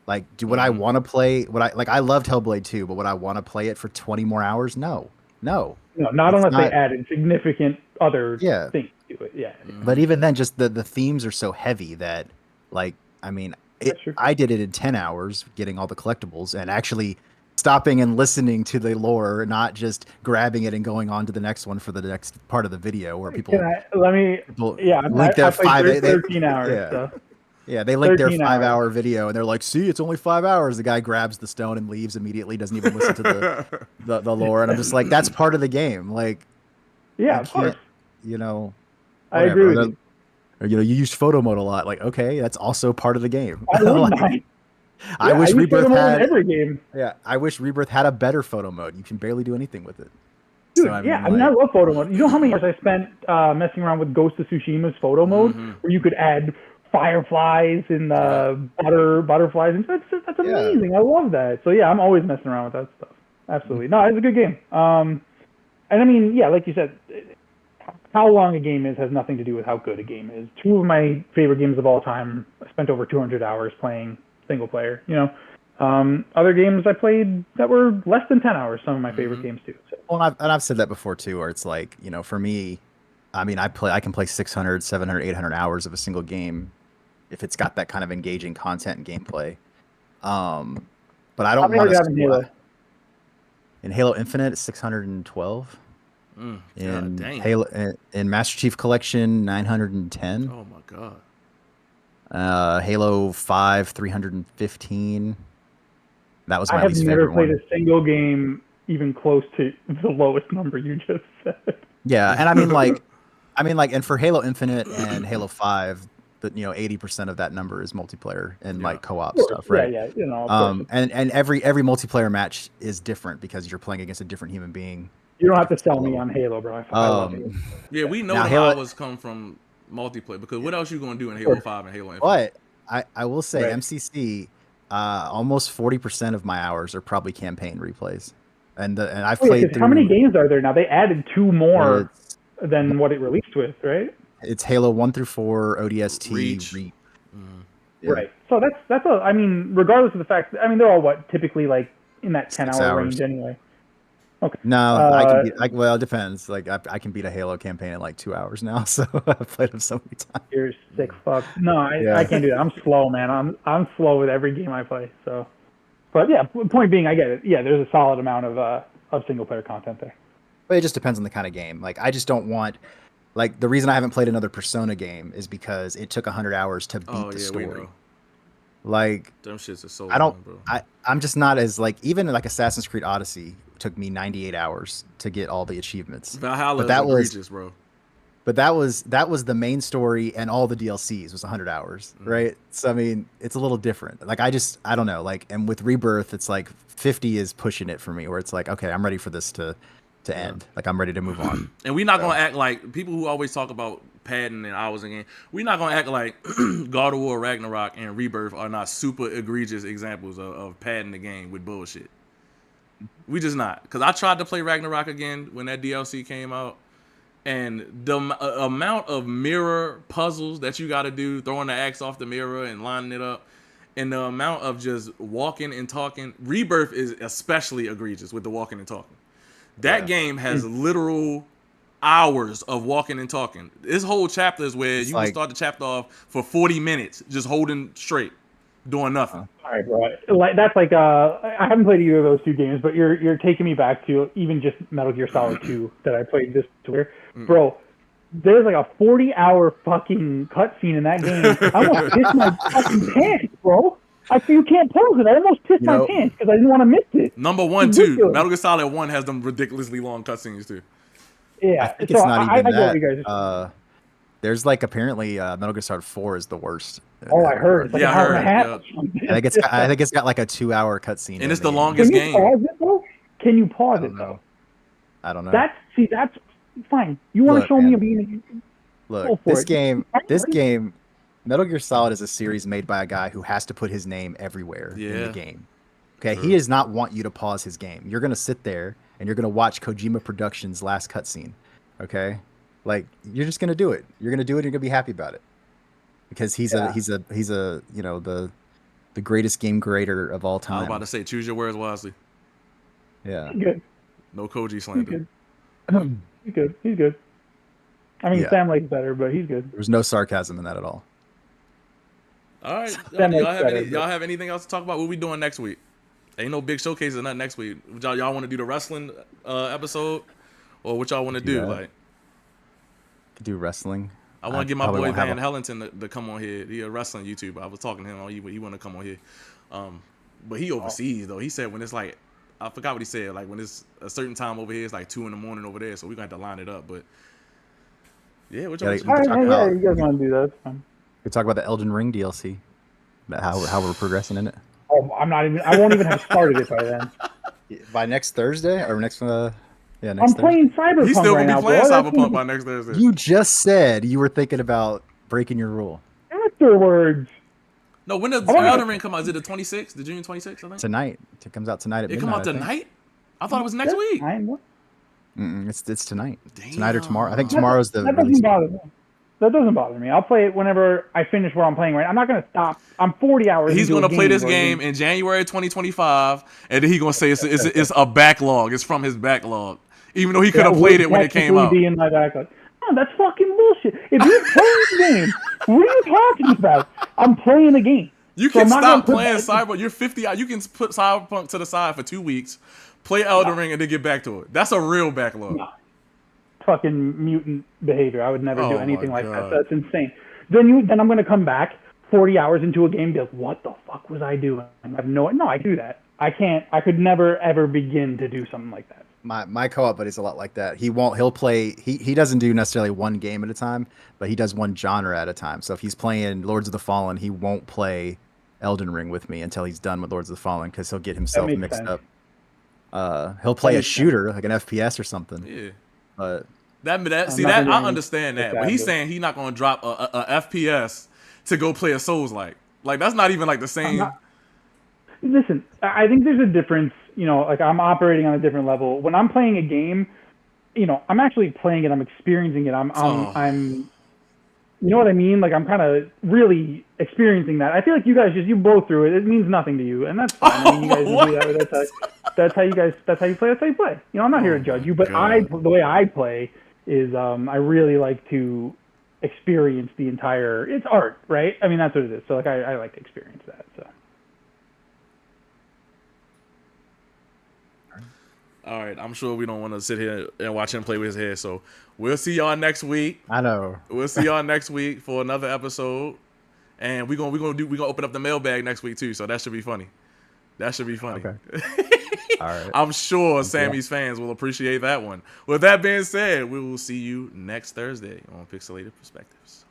like, would I want to play? I loved Hellblade 2, but would I want to play it for 20 more hours? No. No, not It's unless not- they added significant other Yeah. things to it. Yeah. But even then, just the themes are so heavy that, like, I mean, That's true. I did it in 10 hours, getting all the collectibles, and actually stopping and listening to the lore, not just grabbing it and going on to the next one for the next part of the video where people, people Yeah, link I their played 13 hours. yeah. So. Yeah, they link their 13 5-hour video and they're like, see, it's only 5 hours. The guy grabs the stone and leaves immediately, doesn't even listen to the lore. And I'm just like, that's part of the game. Like, Yeah, you of course. can't, you know, I agree with you. Or, you used photo mode a lot. Like, okay, that's also part of the game. I love Like, that. I wish use Rebirth photo mode had in every game. Yeah, I wish Rebirth had a better photo mode. You can barely do anything with it. Dude, So I love photo mode. You know how many hours I spent messing around with Ghost of Tsushima's photo mode, where you could add fireflies and butterflies, and that's amazing. Yeah. I love that. So yeah, I'm always messing around with that stuff. Absolutely. No, it's a good game. And I mean, yeah, like you said, how long a game is has nothing to do with how good a game is. Two of my favorite games of all time, I spent over 200 hours playing single player. Other games I played that were less than 10 hours, some of my favorite games too. So. Well, I've said that before too, where it's like, for me, I mean, I can play 600, 700, 800 hours of a single game if it's got that kind of engaging content and gameplay. But I don't want to. In Halo Infinite, it's 612. In Halo, in Master Chief Collection, 910. Oh my god. Halo 5, 315. That was my I have least never favorite played one. a single game even close to the lowest number you just said. Yeah, and I mean like, and for Halo Infinite and Halo 5, 80% of that number is multiplayer and like co-op stuff, right? Yeah. And every multiplayer match is different because you're playing against a different human being. You don't have to sell me on Halo, bro. I love Halo. Yeah, we know the hours come from multiplayer because what else you gonna do in Halo 5 and Halo Infinite? But I will say MCC, almost 40% of my hours are probably campaign replays, and I've played through. How many games are there now? They added 2 more than what it released with, right? It's Halo 1 through 4, ODST, Reach. Yeah. Right. So that's I mean, regardless of the fact, I mean, they're all typically like in that 10-hour range anyway. Okay. No, well, it depends. Like I can beat a Halo campaign in like 2 hours now, so I've played them so many times. You're sick fuck. No, I can't do that. I'm slow, man. I'm slow with every game I play. So, but yeah, point being, I get it. Yeah, there's a solid amount of single player content there. But it just depends on the kind of game. Like I just don't want. Like the reason I haven't played another Persona game is because it took 100 hours to beat the story. We know. Like them shits are so long, bro. I'm just not as like even like Assassin's Creed Odyssey took me 98 hours to get all the achievements. Valhalla is egregious, bro. But that was the main story and all the DLCs was 100 hours, right? So I mean, it's a little different. Like I don't know. Like and with Rebirth, it's like 50 is pushing it for me, where it's like, okay, I'm ready for this to end. Like I'm ready to move on. And we're not gonna act like people who always talk about padding and hours again. We're not gonna act like God of War, Ragnarok, and Rebirth are not super egregious examples of padding the game with bullshit. We just not. Because I tried to play Ragnarok again when that DLC came out, and the amount of mirror puzzles that you got to do, throwing the axe off the mirror and lining it up, and the amount of just walking and talking. Rebirth is especially egregious with the walking and talking. That game has literal hours of walking and talking. This whole chapter is where you can start the chapter off for 40 minutes just holding straight, doing nothing. All right, bro. That's like I haven't played either of those 2 games, but you're taking me back to even just Metal Gear Solid 2 that I played this tour. Bro, there's like a 40-hour fucking cutscene in that game. I almost pissed my fucking pants, bro. You can't pause it. I almost pissed my pants because I didn't want to miss it. Number 1, too. Metal Gear Solid 1 has them ridiculously long cutscenes, too. Yeah. I think it's not even that. There's like apparently Metal Gear Solid 4 is the worst. Oh, I heard. It's like an hour and a half. Yeah. I think it's got like a 2-hour cutscene. And it's the longest game. Can you pause it, though? Can you pause it, though? I don't know. That's fine. You want to show me a being. Look, this game, Metal Gear Solid is a series made by a guy who has to put his name everywhere in the game. Okay, he does not want you to pause his game. You're gonna sit there and you're gonna watch Kojima Productions' last cutscene. Okay, like you're just gonna do it. You're gonna do it. And you're gonna be happy about it because he's a the greatest game creator of all time. I was about to say, choose your words wisely. Yeah. He's good. No Koji slander. He's good. I mean, Sam Lake's better, but he's good. There was no sarcasm in that at all. All right. Y'all have anything else to talk about? What are we doing next week? Ain't no big showcases or nothing next week. Y'all want to do the wrestling episode, or what y'all want to Do do? that. Like, Could do wrestling. I want to get my probably boy won't have Van a- Hellington to come on here. He a wrestling YouTuber. I was talking to him. He want to come on here, but he overseas though. He said when it's like, I forgot what he said. Like when it's a certain time over here, it's like 2 a.m. over there. So we are gonna have to line it up. But yeah, what y'all? Yeah, what we All could right, talk yeah, about you guys want to do that? It's fine. we could talk about the Elden Ring DLC. How we're progressing in it. Oh, I won't even have started it by then. By next Thursday or next next I'm Thursday. playing Cyberpunk He's still right gonna now, be playing bro. That's Cyberpunk by next Thursday. You just said you were thinking about breaking your rule afterwards. No, when does I wanna- Elden Ring come out? Is it the 26th? The June 26th? I think. tonight. It comes out tonight at It midnight. come out I think. tonight? I thought it was next That's week. fine. What? It's tonight. Damn. Tonight or tomorrow. I think tomorrow's the That release. doesn't bother me. That doesn't bother me. I'll play it whenever I finish what I'm playing. Right, I'm not gonna stop. I'm 40 hours. He's into gonna a play this bro. game in January 2025, and then he's gonna say it's a backlog. It's from his backlog, even though he could have played it when it came out. Be in my backlog. Oh, that's fucking bullshit. If you're playing the game, what are you talking about? I'm playing the game. You So can I'm not stop gonna put playing that- Cyber. You're 50. You can put Cyberpunk to the side for 2 weeks, play Elden Ring, and then get back to it. That's a real backlog. No. Fucking mutant behavior. I would never do Oh anything my like God. that. That's insane. Then I'm gonna come back 40 hours into a game and be like, what the fuck was I doing? I have no. I do that. I can't. I could never ever begin to do something like that. My co-op buddy's a lot like that. He'll play he doesn't do necessarily one game at a time, but he does one genre at a time. So if he's playing Lords of the Fallen, he won't play Elden Ring with me until he's done with Lords of the Fallen because he'll get himself makes mixed sense. up. He'll play a makes shooter like an FPS or something. Yeah. But That not I doing understand that, but he's exactly. saying he's not gonna drop a FPS to go play a Souls like that's not even like the same. Listen, I think there's a difference. Like I'm operating on a different level. When I'm playing a game, I'm actually playing it. I'm experiencing it. I'm you know what I mean? Like I'm kind of really experiencing that. I feel like you guys you blow through it. It means nothing to you, and that's fine. I mean, you guys do that. That's how you play. That's how you play. I'm not here to judge you, but God. the way I play is I really like to experience the entire. It's art, right? I mean, that's what it is. So like I like to experience that. So. All right, I'm sure we don't want to sit here and watch him play with his head. So we'll see y'all next week. I know. We'll see y'all next week for another episode, and we're gonna open up the mailbag next week too. So that should be funny. Okay. All right. I'm sure Sammy's fans will appreciate that one. With that being said, we will see you next Thursday on Pixelated Perspectives.